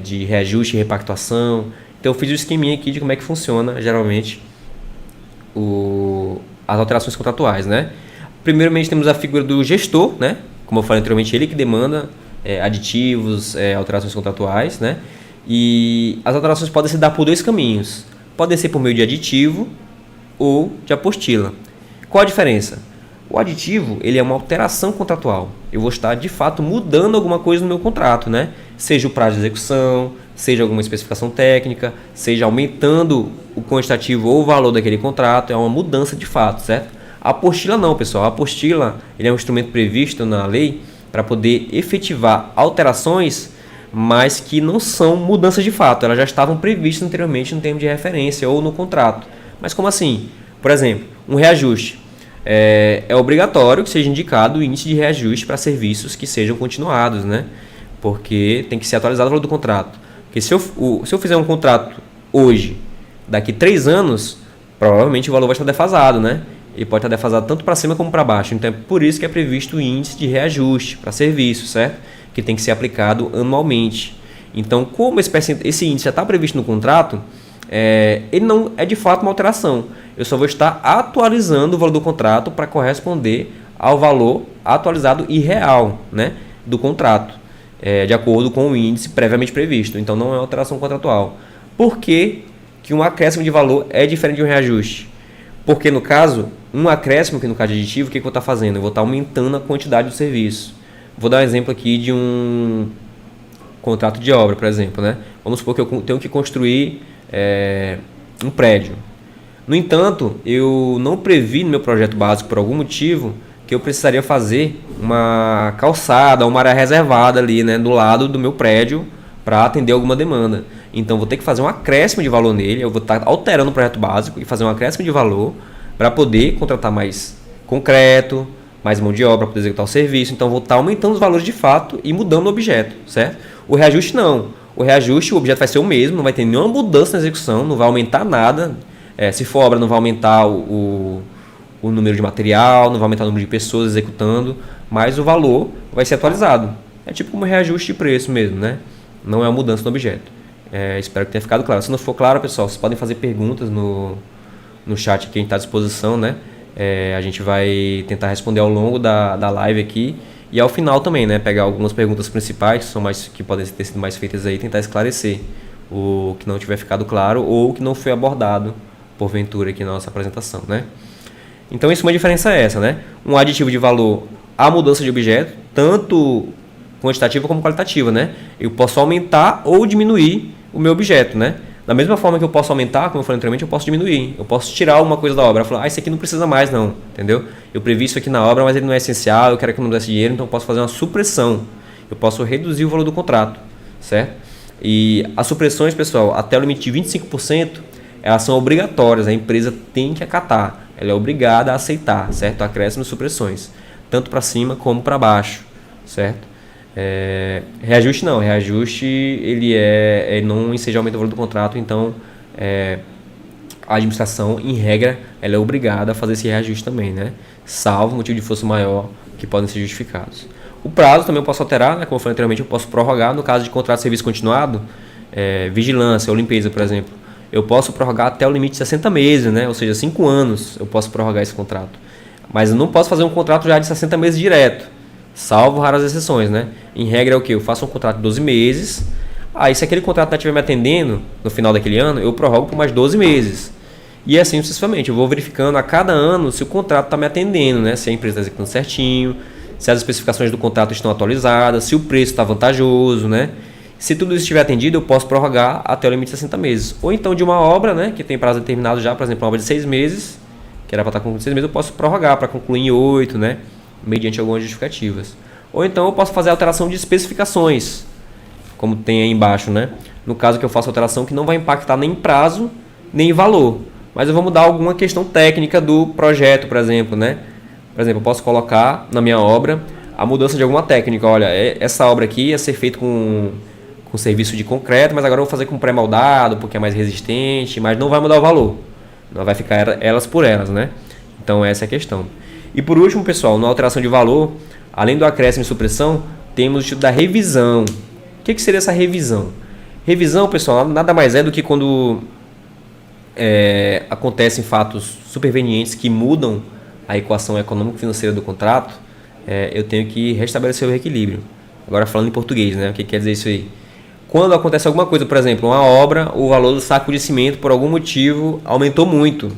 de reajuste e repactuação. Então eu fiz um esqueminha aqui de como é que funciona, geralmente, as alterações contratuais, né? Primeiramente temos a figura do gestor, né? Como eu falei anteriormente, ele que demanda aditivos, alterações contratuais, né? E as alterações podem se dar por dois caminhos. Podem ser por meio de aditivo ou de apostila. Qual a diferença? O aditivo, ele é uma alteração contratual. Eu vou estar, de fato, mudando alguma coisa no meu contrato, né? Seja o prazo de execução, seja alguma especificação técnica, seja aumentando o quantitativo ou o valor daquele contrato. É uma mudança de fato, certo? A apostila não, pessoal. A apostila, ele é um instrumento previsto na lei para poder efetivar alterações, mas que não são mudanças de fato. Elas já estavam previstas anteriormente no termo de referência ou no contrato. Mas como assim? Por exemplo, um reajuste. É obrigatório que seja indicado o índice de reajuste para serviços que sejam continuados, né? Porque tem que ser atualizado o valor do contrato. Porque se eu fizer um contrato hoje, daqui 3 anos, provavelmente o valor vai estar defasado, né? Ele pode estar defasado tanto para cima como para baixo. Então é por isso que é previsto o índice de reajuste para serviço, certo? Que tem que ser aplicado anualmente. Então, como esse índice já está previsto no contrato, ele não é de fato uma alteração. Eu só vou estar atualizando o valor do contrato para corresponder ao valor atualizado e real, né, do contrato. de acordo com o índice previamente previsto. Então não é alteração contratual. Por que que um acréscimo de valor é diferente de um reajuste? Porque no caso, um acréscimo, que no caso de aditivo, o que eu vou estar fazendo? Eu vou estar aumentando a quantidade do serviço. Vou dar um exemplo aqui de um contrato de obra, por exemplo, né? Vamos supor que eu tenho que construir um prédio. No entanto, eu não previ no meu projeto básico, por algum motivo, que eu precisaria fazer uma calçada, uma área reservada ali, né, do lado do meu prédio para atender alguma demanda. Então, vou ter que fazer um acréscimo de valor nele, eu vou estar alterando o projeto básico e fazer um acréscimo de valor para poder contratar mais concreto, mais mão de obra para poder executar o serviço. Então, vou estar aumentando os valores de fato e mudando o objeto, certo? O reajuste não. O reajuste, o objeto vai ser o mesmo, não vai ter nenhuma mudança na execução, não vai aumentar nada. Se for obra, não vai aumentar o número de material, não vai aumentar o número de pessoas executando, mas o valor vai ser atualizado. É tipo como reajuste de preço mesmo, né? Não é uma mudança no objeto. Espero que tenha ficado claro. Se não for claro, pessoal, vocês podem fazer perguntas no chat que a gente está à disposição, né? A gente vai tentar responder ao longo da live aqui e ao final também, né? Pegar algumas perguntas principais que podem ter sido mais feitas aí e tentar esclarecer o que não tiver ficado claro ou o que não foi abordado porventura aqui na nossa apresentação, né? Então, isso, uma diferença é essa, né? Um aditivo de valor à mudança de objeto, tanto quantitativa como qualitativa, né? Eu posso aumentar ou diminuir o meu objeto, né? Da mesma forma que eu posso aumentar, como eu falei anteriormente, eu posso diminuir. Eu posso tirar alguma coisa da obra. Eu falo, isso aqui não precisa mais não, entendeu? Eu previ isso aqui na obra, mas ele não é essencial, eu quero que não desse dinheiro, então eu posso fazer uma supressão. Eu posso reduzir o valor do contrato, certo? E as supressões, pessoal, até o limite de 25%, elas são obrigatórias, a empresa tem que acatar, ela é obrigada a aceitar, certo? Acréscimos e supressões, tanto para cima como para baixo, certo? Reajuste não, reajuste ele não enseja aumento do valor do contrato, então a administração, em regra, ela é obrigada a fazer esse reajuste também, né? Salvo motivo de força maior que podem ser justificados. O prazo também eu posso alterar, né? Como eu falei anteriormente, eu posso prorrogar no caso de contrato de serviço continuado, vigilância ou limpeza, por exemplo. Eu posso prorrogar até o limite de 60 meses, né? Ou seja, 5 anos eu posso prorrogar esse contrato. Mas eu não posso fazer um contrato já de 60 meses direto, salvo raras exceções, né? Em regra é o que? Eu faço um contrato de 12 meses, aí se aquele contrato não estiver me atendendo no final daquele ano, eu prorrogo por mais 12 meses. E assim sucessivamente, eu vou verificando a cada ano se o contrato está me atendendo, né? Se a empresa está executando certinho, se as especificações do contrato estão atualizadas, se o preço está vantajoso, né? Se tudo isso estiver atendido, eu posso prorrogar até o limite de 60 meses. Ou então de uma obra, né, que tem prazo determinado já, por exemplo, uma obra de 6 meses, que era para estar concluída em 6 meses, eu posso prorrogar para concluir em 8, né, mediante algumas justificativas. Ou então eu posso fazer alteração de especificações, como tem aí embaixo, né? No caso que eu faço alteração que não vai impactar nem em prazo, nem em valor. Mas eu vou mudar alguma questão técnica do projeto, por exemplo, né? Por exemplo, eu posso colocar na minha obra a mudança de alguma técnica. Olha, essa obra aqui ia ser feita com serviço de concreto, mas agora eu vou fazer com pré-moldado, porque é mais resistente, mas não vai mudar o valor. Não vai ficar elas por elas, né? Então essa é a questão. E por último, pessoal, na alteração de valor, além do acréscimo e supressão, temos o tipo da revisão. O que seria essa revisão? Revisão, pessoal, nada mais é do que quando acontecem fatos supervenientes que mudam a equação econômico-financeira do contrato, eu tenho que restabelecer o reequilíbrio. Agora falando em português, né? O que quer dizer isso aí? Quando acontece alguma coisa, por exemplo, uma obra, o valor do saco de cimento, por algum motivo, aumentou muito,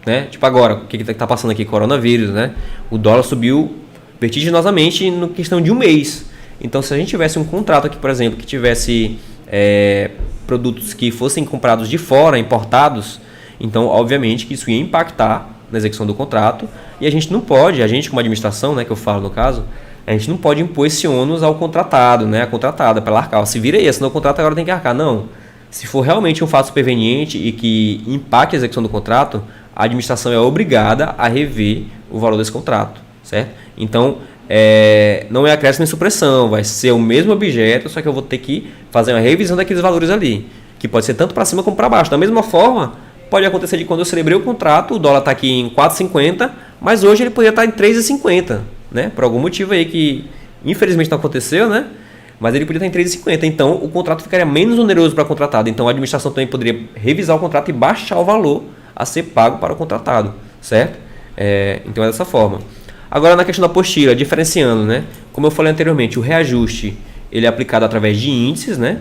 né? Tipo agora, o que está passando aqui? Coronavírus, né? O dólar subiu vertiginosamente em questão de um mês. Então, se a gente tivesse um contrato aqui, por exemplo, que tivesse produtos que fossem comprados de fora, importados, então, obviamente, que isso ia impactar na execução do contrato. E a gente não pode, a gente como administração, né, que eu falo no caso, a gente não pode impor esse ônus ao contratado, né, a contratada, para ela arcar. Se vira aí, senão o contrato agora tem que arcar. Não. Se for realmente um fato superveniente e que impacte a execução do contrato, a administração é obrigada a rever o valor desse contrato, certo? Então, não é acréscimo nem supressão, vai ser o mesmo objeto, só que eu vou ter que fazer uma revisão daqueles valores ali, que pode ser tanto para cima como para baixo. Da mesma forma, pode acontecer de quando eu celebrei o contrato, o dólar está aqui em 4,50, mas hoje ele poderia estar em 3,50, né? Por algum motivo aí que infelizmente não aconteceu, né? Mas ele poderia estar em 3,50. Então o contrato ficaria menos oneroso para o contratado. Então a administração também poderia revisar o contrato e baixar o valor a ser pago para o contratado, certo? Então é dessa forma. Agora na questão da apostila, diferenciando, né? Como eu falei anteriormente, o reajuste ele é aplicado através de índices, né?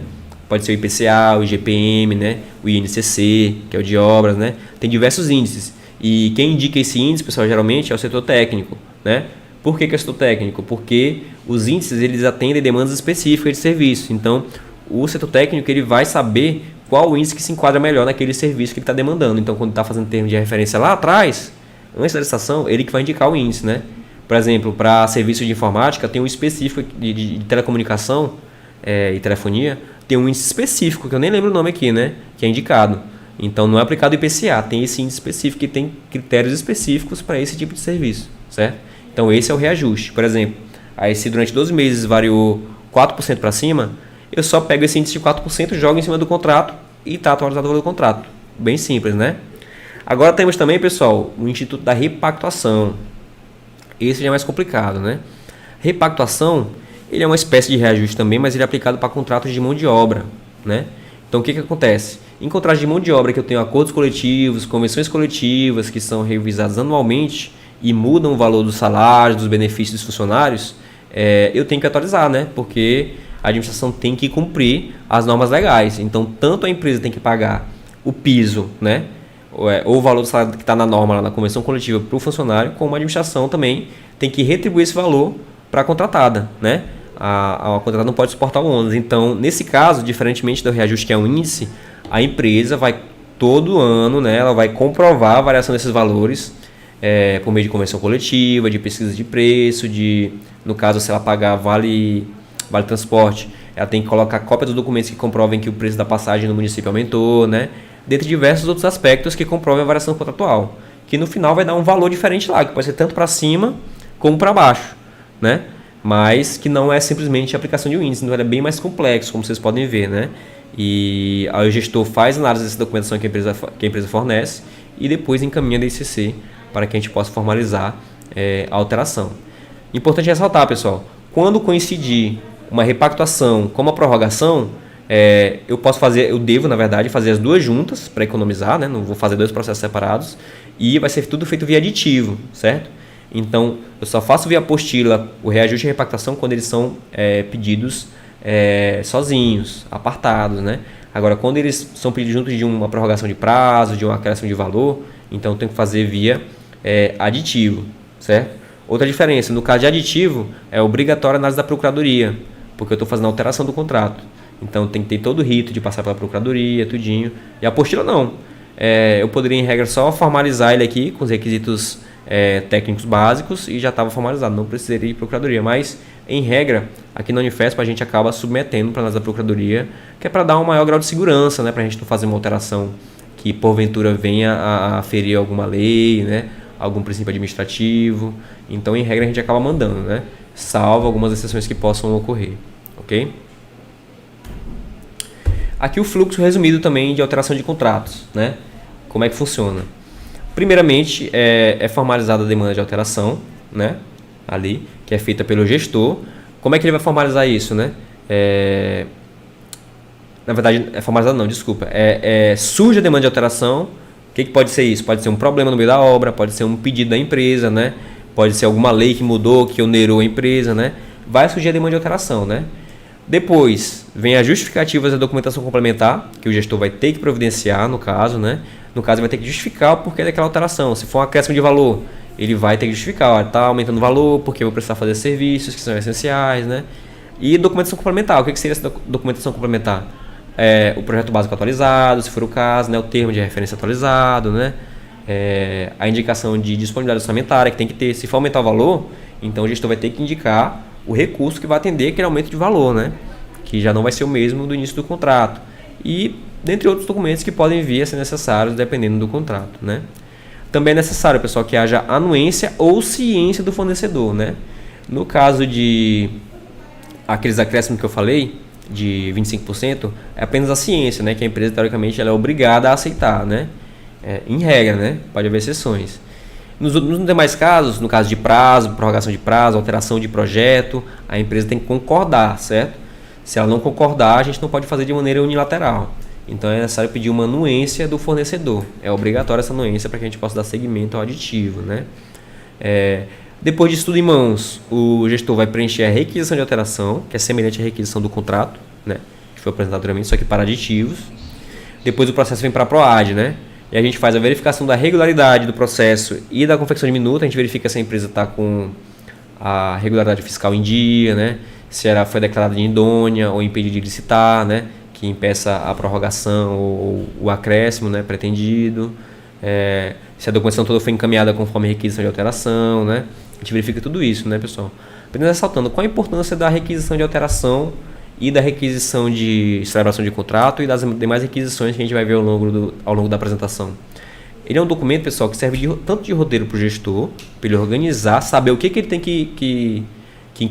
Pode ser o IPCA, o IGPM, né? O INCC, que é o de obras, né? Tem diversos índices. E quem indica esse índice, pessoal, geralmente é o setor técnico, né? Por que é o setor técnico? Porque os índices eles atendem demandas específicas de serviço. Então, o setor técnico ele vai saber qual o índice que se enquadra melhor naquele serviço que ele está demandando. Então, quando está fazendo termo de referência lá atrás, antes da licitação, ele que vai indicar o índice, né? Por exemplo, para serviço de informática, tem um específico de telecomunicação e telefonia, tem um índice específico, que eu nem lembro o nome aqui, né? Que é indicado. Então, não é aplicado o IPCA, tem esse índice específico que tem critérios específicos para esse tipo de serviço, certo? Então, esse é o reajuste. Por exemplo, aí se durante 12 meses variou 4% para cima, eu só pego esse índice de 4%, jogo em cima do contrato e está atualizado o valor do contrato. Bem simples, né? Agora temos também, pessoal, o Instituto da Repactuação. Esse já é mais complicado, né? Repactuação, ele é uma espécie de reajuste também, mas ele é aplicado para contratos de mão de obra, né? Então, o que acontece? Em contratos de mão de obra que eu tenho acordos coletivos, convenções coletivas que são revisadas anualmente e mudam o valor dos salários, dos benefícios dos funcionários, eu tenho que atualizar, né? Porque a administração tem que cumprir as normas legais. Então, tanto a empresa tem que pagar o piso, né? Ou o valor do salário que está na norma, lá na convenção coletiva para o funcionário, como a administração também tem que retribuir esse valor para a contratada, né? A contratada não pode suportar o ônus. Então, nesse caso, diferentemente do reajuste que é um índice, a empresa vai todo ano, né? Ela vai comprovar a variação desses valores por meio de convenção coletiva, de pesquisa de preço, no caso, se ela pagar vale transporte, ela tem que colocar cópia dos documentos que comprovem que o preço da passagem no município aumentou, né? Dentre diversos outros aspectos que comprovem a variação contratual, que no final vai dar um valor diferente lá, que pode ser tanto para cima como para baixo, né? Mas que não é simplesmente a aplicação de um índice, então ele é bem mais complexo, como vocês podem ver, né? E aí o gestor faz análise dessa documentação que a empresa fornece e depois encaminha da ICC para que a gente possa formalizar a alteração. Importante ressaltar, pessoal, quando coincidir uma repactuação com uma prorrogação, eu devo, na verdade, fazer as duas juntas para economizar, né? Não vou fazer dois processos separados e vai ser tudo feito via aditivo, certo? Então, eu só faço via apostila o reajuste e a repactuação quando eles são pedidos sozinhos, apartados, né? Agora, quando eles são pedidos juntos de uma prorrogação de prazo, de uma acréscimo de valor, então eu tenho que fazer via aditivo, certo? Outra diferença, no caso de aditivo, é obrigatória a análise da procuradoria, porque eu estou fazendo a alteração do contrato. Então tem que ter todo o rito de passar pela procuradoria, tudinho. E a apostila não. Eu poderia, em regra, só formalizar ele aqui com os requisitos técnicos básicos e já estava formalizado. Não precisaria de procuradoria. Mas, em regra, aqui na Unifesp a gente acaba submetendo para análise da procuradoria, que é para dar um maior grau de segurança, né? Para a gente não fazer uma alteração que porventura venha a ferir alguma lei, né? Algum princípio administrativo. Então, em regra, a gente acaba mandando, né? Salvo algumas exceções que possam ocorrer. Ok? Aqui o fluxo resumido também de alteração de contratos, né? Como é que funciona? Primeiramente, é formalizada a demanda de alteração, né? Ali, que é feita pelo gestor. Como é que ele vai formalizar isso, né? Na verdade, formalizado não, desculpa. Surge a demanda de alteração. O que pode ser isso? Pode ser um problema no meio da obra, pode ser um pedido da empresa, né? Pode ser alguma lei que mudou, que onerou a empresa, né? Vai surgir a demanda de alteração, né? Depois, vem as justificativas da documentação complementar, que o gestor vai ter que providenciar, no caso, né? No caso, ele vai ter que justificar o porquê daquela alteração. Se for um acréscimo de valor, ele vai ter que justificar. Está aumentando o valor, porque eu vou precisar fazer serviços que são essenciais, né? E documentação complementar. O que seria essa documentação complementar? O projeto básico atualizado, se for o caso, né? O termo de referência atualizado, né? A indicação de disponibilidade orçamentária que tem que ter. Se for aumentar o valor, então o gestor vai ter que indicar o recurso que vai atender aquele aumento de valor, né? Que já não vai ser o mesmo do início do contrato. E dentre outros documentos que podem vir a ser necessários dependendo do contrato, né? Também é necessário, pessoal, que haja anuência ou ciência do fornecedor, né? No caso de aqueles acréscimos que eu falei, de 25%, é apenas a ciência, né? Que a empresa, teoricamente, ela é obrigada a aceitar, né? Em regra, né? Pode haver exceções. Nos demais casos, no caso de prazo, prorrogação de prazo, alteração de projeto, a empresa tem que concordar, certo? Se ela não concordar, a gente não pode fazer de maneira unilateral. Então é necessário pedir uma anuência do fornecedor. É obrigatória essa anuência para que a gente possa dar seguimento ao aditivo, né? Depois disso tudo em mãos, o gestor vai preencher a requisição de alteração, que é semelhante à requisição do contrato, né? Que foi apresentado anteriormente, só que para aditivos. Depois o processo vem para a PROAD, né? E a gente faz a verificação da regularidade do processo e da confecção de minuta. A gente verifica se a empresa está com a regularidade fiscal em dia, né? Se ela foi declarada de idônea ou impedida de licitar, né? Que impeça a prorrogação ou o acréscimo, né? Pretendido. Se a documentação toda foi encaminhada conforme a requisição de alteração, né? A gente verifica tudo isso, né, pessoal? Apenas ressaltando qual a importância da requisição de alteração e da requisição de celebração de contrato e das demais requisições que a gente vai ver ao longo da apresentação. Ele é um documento, pessoal, que serve tanto de roteiro para o gestor, para ele organizar, saber o que ele tem que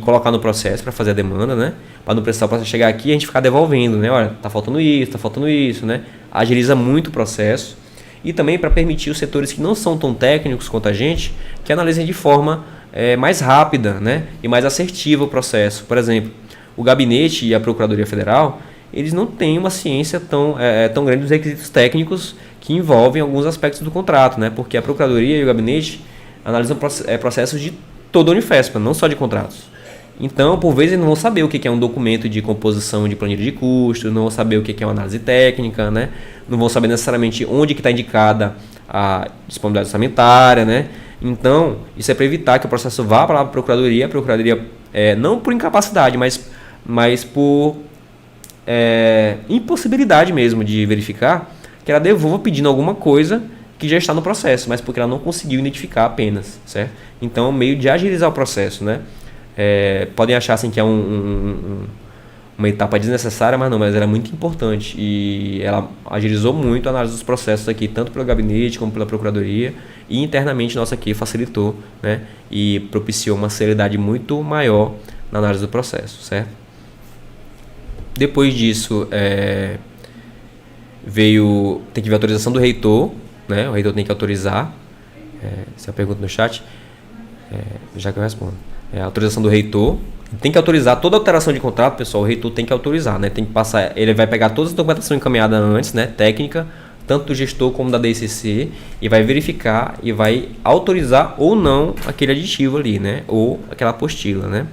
colocar no processo para fazer a demanda, né? Para não precisar o processo chegar aqui e a gente ficar devolvendo, né? Olha, tá faltando isso, né? Agiliza muito o processo. E também para permitir os setores que não são tão técnicos quanto a gente, que analisem de forma mais rápida, né? E mais assertiva o processo. Por exemplo, o gabinete e a Procuradoria Federal, eles não têm uma ciência tão grande dos requisitos técnicos que envolvem alguns aspectos do contrato, né? Porque a Procuradoria e o gabinete analisam processos de toda a Unifesp, não só de contratos. Então, por vezes, eles não vão saber o que é um documento de composição de planilha de custos, não vão saber o que é uma análise técnica, né? Não vão saber necessariamente onde que está indicada a disponibilidade orçamentária, né? Então, isso é para evitar que o processo vá para a Procuradoria não por incapacidade, mas por impossibilidade mesmo de verificar, que ela devolva pedindo alguma coisa que já está no processo, mas porque ela não conseguiu identificar apenas, certo? Então, é um meio de agilizar o processo, né? Podem achar assim, que é uma etapa desnecessária, mas ela é muito importante e ela agilizou muito a análise dos processos aqui, tanto pelo gabinete como pela Procuradoria, e internamente nossa aqui facilitou, né? E propiciou uma celeridade muito maior na análise do processo, certo? Depois disso, tem que ver a autorização do reitor, né? O reitor tem que autorizar. Essa é a pergunta no chat, já que eu respondo. A autorização do reitor. Tem que autorizar toda alteração de contrato, pessoal. O reitor tem que autorizar, né? Tem que passar. Ele vai pegar toda a documentação encaminhada antes, né? Técnica, tanto do gestor como da DCC, e vai verificar e vai autorizar ou não aquele aditivo ali, né? Ou aquela apostila, né?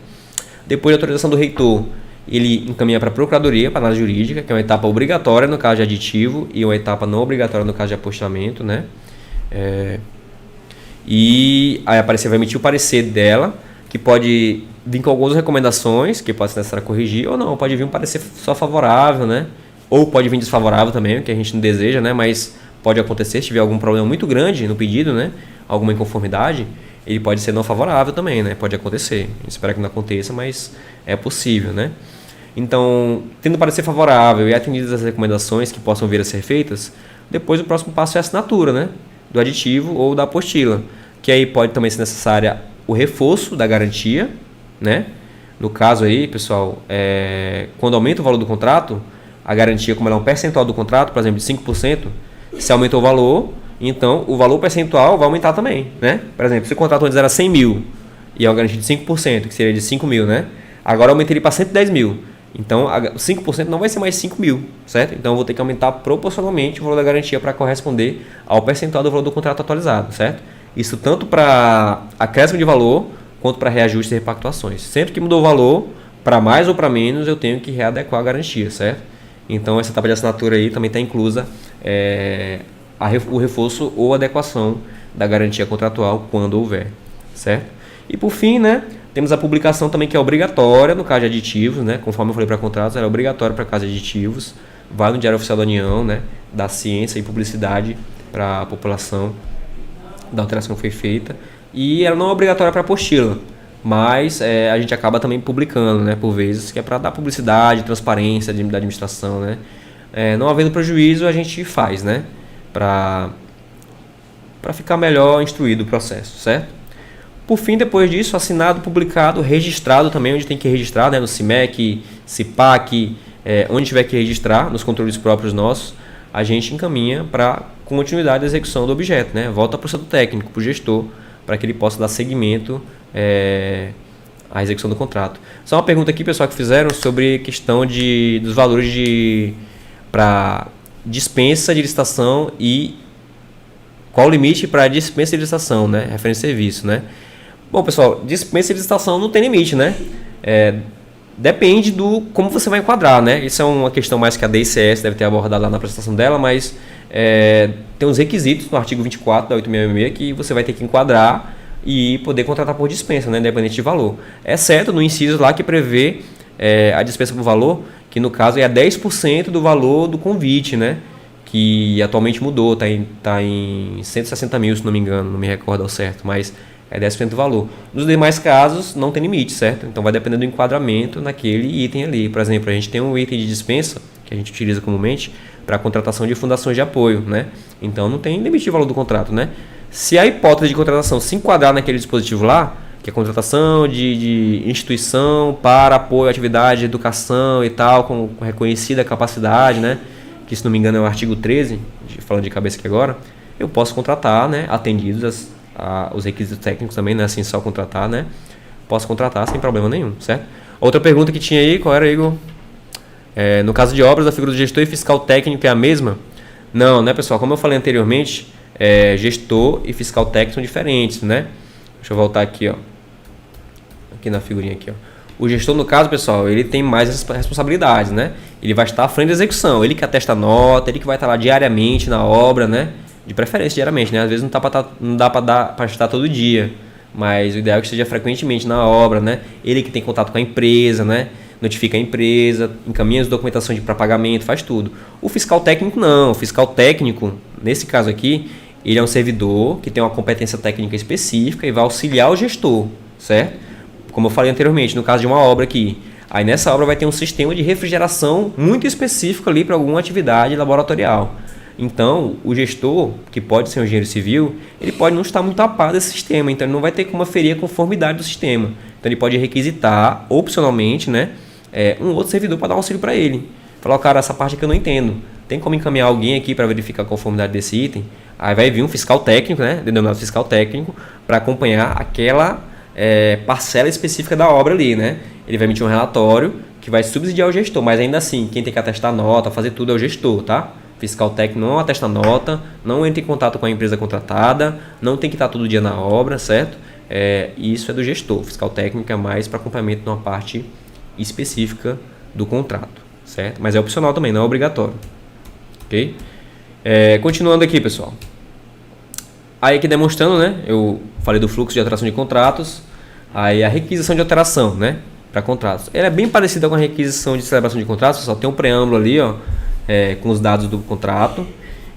Depois da autorização do reitor, ele encaminha para a Procuradoria, para a análise jurídica, que é uma etapa obrigatória no caso de aditivo e uma etapa não obrigatória no caso de apostilamento, né? E aí a parecer vai emitir o parecer dela, que pode vir com algumas recomendações, que pode ser necessário corrigir, ou não, pode vir um parecer só favorável, né? Ou pode vir desfavorável também, que a gente não deseja, né? Mas pode acontecer, se tiver algum problema muito grande no pedido, né? Alguma inconformidade, ele pode ser não favorável também, né? Pode acontecer. A gente espera que não aconteça, mas é possível, né? Então, tendo parecer favorável e atendidas as recomendações que possam vir a ser feitas, depois o próximo passo é a assinatura, né? Do aditivo ou da apostila, que aí pode também ser necessária o reforço da garantia, né? No caso aí, pessoal, quando aumenta o valor do contrato, a garantia, como ela é um percentual do contrato, por exemplo, de 5%, se aumentou o valor, então o valor percentual vai aumentar também, né? Por exemplo, se o contrato antes era 100 mil e é uma garantia de 5%, que seria de 5 mil, né? Agora eu aumentei ele para 110 mil. Então, 5% não vai ser mais 5 mil, certo? Então, eu vou ter que aumentar proporcionalmente o valor da garantia para corresponder ao percentual do valor do contrato atualizado, certo? Isso tanto para acréscimo de valor, quanto para reajuste e repactuações. Sempre que mudou o valor, para mais ou para menos, eu tenho que readequar a garantia, certo? Então, essa etapa de assinatura aí também está inclusa o reforço ou adequação da garantia contratual quando houver, certo? E por fim, né, temos a publicação também, que é obrigatória no caso de aditivos, né? Conforme eu falei para contratos, ela é obrigatória para caso de aditivos, vai no Diário Oficial da União, né? Da ciência e publicidade para a população da alteração que foi feita, e ela não é obrigatória para apostila, mas a gente acaba também publicando, né, por vezes, que é para dar publicidade, transparência da administração, né? Não havendo prejuízo, a gente faz, né, para ficar melhor instruído o processo, certo? Por fim, depois disso, assinado, publicado, registrado também, onde tem que registrar, né, no CIMEC, CIPAC, onde tiver que registrar, nos controles próprios nossos, a gente encaminha para continuidade da execução do objeto, né? Volta para o setor técnico, para o gestor, para que ele possa dar seguimento à execução do contrato. Só uma pergunta aqui, pessoal, que fizeram sobre questão dos valores para dispensa de licitação e qual o limite para dispensa de licitação, né? Referência de serviço, né? Bom, pessoal, dispensa e licitação não tem limite, né? Depende do como você vai enquadrar, né? Isso é uma questão mais que a DICS deve ter abordado lá na apresentação dela, mas tem uns requisitos no artigo 24 da 8666 que você vai ter que enquadrar e poder contratar por dispensa, né? Independente de valor. Exceto no inciso lá que prevê a dispensa por valor, que no caso é 10% do valor do convite, né? Que atualmente mudou, tá em 160 mil, se não me engano, não me recordo ao certo, mas é 10% do valor. Nos demais casos, não tem limite, certo? Então vai depender do enquadramento naquele item ali. Por exemplo, a gente tem um item de dispensa, que a gente utiliza comumente, para a contratação de fundações de apoio, né? Então não tem limite de valor do contrato, né? Se a hipótese de contratação se enquadrar naquele dispositivo lá, que é contratação de instituição para apoio à atividade de educação e tal, com reconhecida capacidade, né? Que se não me engano é o artigo 13, falando de cabeça aqui agora, eu posso contratar, né? Atendidos os requisitos técnicos também, não é assim só contratar, né? Posso contratar sem problema nenhum, certo? Outra pergunta que tinha aí, qual era, Igor? No caso de obras, a figura do gestor e fiscal técnico é a mesma? Não, né, pessoal? Como eu falei anteriormente, gestor e fiscal técnico são diferentes, né? Deixa eu voltar aqui, ó. Aqui na figurinha aqui, ó. O gestor, no caso, pessoal, ele tem mais responsabilidades, né? Ele vai estar à frente da execução, ele que atesta a nota, ele que vai estar lá diariamente na obra, né? De preferência diariamente, né? Às vezes não dá para estar todo dia, mas o ideal é que seja frequentemente na obra, né? Ele que tem contato com a empresa, né? Notifica a empresa, encaminha as documentações para pagamento, faz tudo. O fiscal técnico não. O fiscal técnico, nesse caso aqui, ele é um servidor que tem uma competência técnica específica e vai auxiliar o gestor, certo? Como eu falei anteriormente, no caso de uma obra aqui, aí nessa obra vai ter um sistema de refrigeração muito específico ali para alguma atividade laboratorial. Então, o gestor, que pode ser um engenheiro civil, ele pode não estar muito a par desse sistema, então ele não vai ter como aferir a conformidade do sistema. Então, ele pode requisitar, opcionalmente, né, um outro servidor para dar um auxílio para ele. Falar, cara, essa parte aqui eu não entendo. Tem como encaminhar alguém aqui para verificar a conformidade desse item? Aí vai vir um fiscal técnico, né, denominado fiscal técnico, para acompanhar aquela parcela específica da obra ali, né? Ele vai emitir um relatório que vai subsidiar o gestor, mas ainda assim, quem tem que atestar a nota, fazer tudo é o gestor, tá? Fiscal técnico não atesta nota, não entra em contato com a empresa contratada, não tem que estar todo dia na obra, certo? Isso é do gestor. Fiscal técnico é mais para acompanhamento de uma parte específica do contrato, certo? Mas é opcional também, não é obrigatório, ok? Continuando aqui, pessoal. Aí aqui demonstrando, né? Eu falei do fluxo de alteração de contratos, aí a requisição de alteração, né? Para contratos. Ela é bem parecida com a requisição de celebração de contratos, só tem um preâmbulo ali, ó. Com os dados do contrato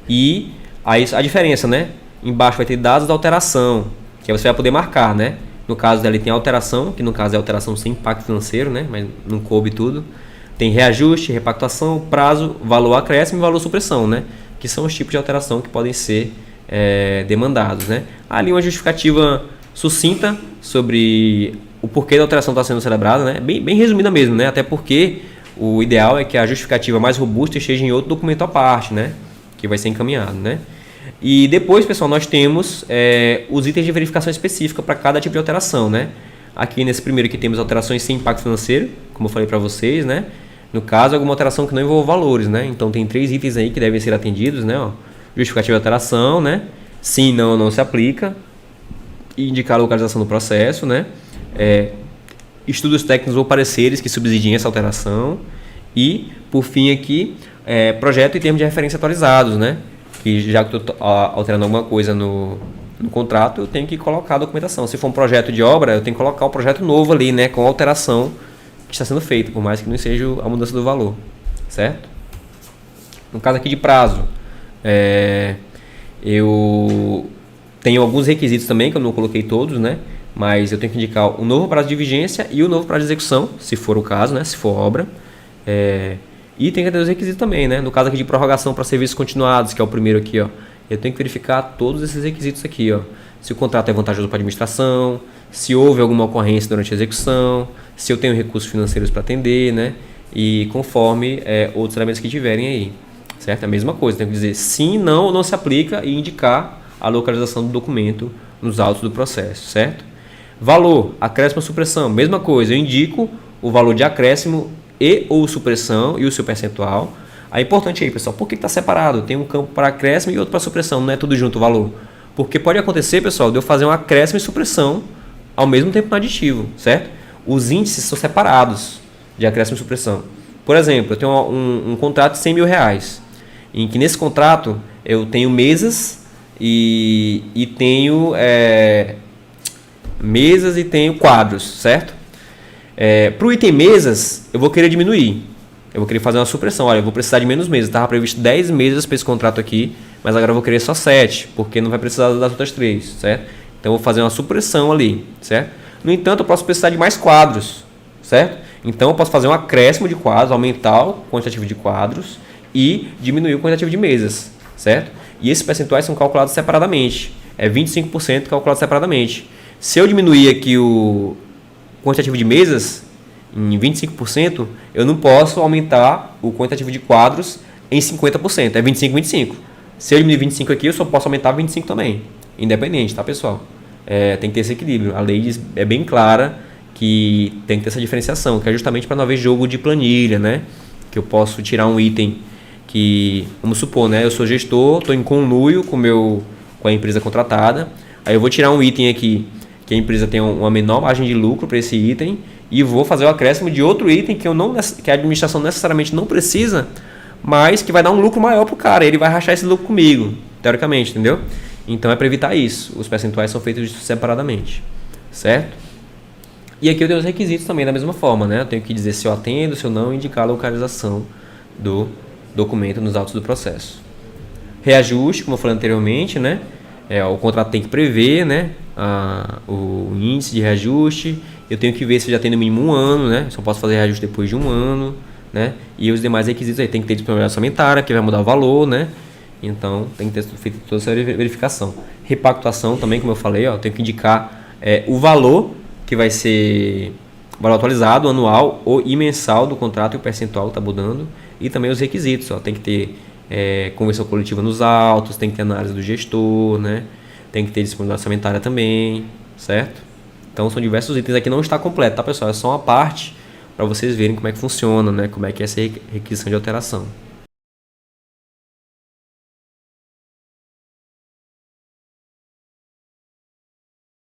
e aí a diferença, né? Embaixo vai ter dados da alteração, que aí você vai poder marcar, né? No caso dela tem alteração, que no caso é alteração sem impacto financeiro, né? Mas não coube tudo. Tem reajuste, repactuação, prazo, valor acréscimo e valor supressão, né? Que são os tipos de alteração que podem ser demandados, né? Ali uma justificativa sucinta sobre o porquê da alteração está sendo celebrada, né? Bem resumida mesmo, né? Até porque o ideal é que a justificativa mais robusta esteja em outro documento à parte, né? Que vai ser encaminhado, né? E depois, pessoal, nós temos os itens de verificação específica para cada tipo de alteração, né? Aqui nesse primeiro aqui temos alterações sem impacto financeiro, como eu falei para vocês, né? No caso, alguma alteração que não envolva valores, né? Então tem 3 itens aí que devem ser atendidos, né? Ó, justificativa de alteração, né? Sim, não se aplica. E indicar a localização do processo, né? Estudos técnicos ou pareceres que subsidiem essa alteração e, por fim aqui, projeto e termos de referência atualizados, né? Que já que eu estou alterando alguma coisa no contrato, eu tenho que colocar a documentação. Se for um projeto de obra, eu tenho que colocar o projeto novo ali, né? Com a alteração que está sendo feita, por mais que não seja a mudança do valor, certo? No caso aqui de prazo, eu tenho alguns requisitos também, que eu não coloquei todos, né? Mas eu tenho que indicar o novo prazo de vigência e o novo prazo de execução, se for o caso, né? Se for obra. E tem que ter os requisitos também, né? No caso aqui de prorrogação para serviços continuados, que é o primeiro aqui, ó. Eu tenho que verificar todos esses requisitos aqui, ó. Se o contrato é vantajoso para a administração, se houve alguma ocorrência durante a execução, se eu tenho recursos financeiros para atender, né? E conforme outros elementos que tiverem aí, certo? A mesma coisa, tenho que dizer sim, não ou não se aplica e indicar a localização do documento nos autos do processo, certo? Valor, acréscimo ou supressão, mesma coisa, eu indico o valor de acréscimo e ou supressão e o seu percentual. É importante aí, pessoal, por que está separado? Tem um campo para acréscimo e outro para supressão, não é tudo junto o valor. Porque pode acontecer, pessoal, de eu fazer um acréscimo e supressão ao mesmo tempo no aditivo, certo? Os índices são separados de acréscimo e supressão. Por exemplo, eu tenho um contrato de 100 mil reais, em que nesse contrato eu tenho mesas e tenho mesas e tenho quadros, certo? Para o item mesas, eu vou querer diminuir. Eu vou querer fazer uma supressão. Olha, eu vou precisar de menos mesas. Estava previsto 10 mesas para esse contrato aqui, mas agora eu vou querer só 7, porque não vai precisar das outras 3, certo? Então eu vou fazer uma supressão ali, certo? No entanto, eu posso precisar de mais quadros, certo? Então eu posso fazer um acréscimo de quadros, aumentar o quantitativo de quadros e diminuir o quantitativo de mesas, certo? E esses percentuais são calculados separadamente. É 25% calculado separadamente. Se eu diminuir aqui o quantitativo de mesas em 25%, eu não posso aumentar o quantitativo de quadros em 50%. É 25-25. Se eu diminuir 25 aqui, eu só posso aumentar 25 também. Independente, tá, pessoal? Tem que ter esse equilíbrio. A lei é bem clara que tem que ter essa diferenciação, que é justamente para não haver jogo de planilha, né? Que eu posso tirar um item que, vamos supor, né? Eu sou gestor, estou em conluio com a empresa contratada. Aí eu vou tirar um item aqui que a empresa tem uma menor margem de lucro para esse item e vou fazer o acréscimo de outro item que a administração necessariamente não precisa, mas que vai dar um lucro maior para o cara. Ele vai rachar esse lucro comigo, teoricamente, entendeu? Então é para evitar isso. Os percentuais são feitos separadamente, certo? E aqui eu tenho os requisitos também da mesma forma, né? Eu tenho que dizer se eu atendo, se eu não, indicar a localização do documento nos autos do processo. Reajuste, como eu falei anteriormente, né? O contrato tem que prever, né? O índice de reajuste. Eu tenho que ver se já tem no mínimo 1 ano, né? Só posso fazer reajuste depois de 1 ano, né? E os demais requisitos aí tem que ter disponibilidade orçamentária, que vai mudar o valor, né? Então tem que ter feito toda essa verificação. Repactuação também, como eu falei, ó, eu tenho que indicar o valor que vai ser o valor atualizado, anual e mensal do contrato e o percentual que está mudando. E também os requisitos, ó, tem que ter convenção coletiva nos autos, tem que ter análise do gestor, né? Tem que ter disponibilidade orçamentária também, certo? Então são diversos itens aqui, não está completo, tá, pessoal? É só uma parte para vocês verem como é que funciona, né? Como é que é essa requisição de alteração.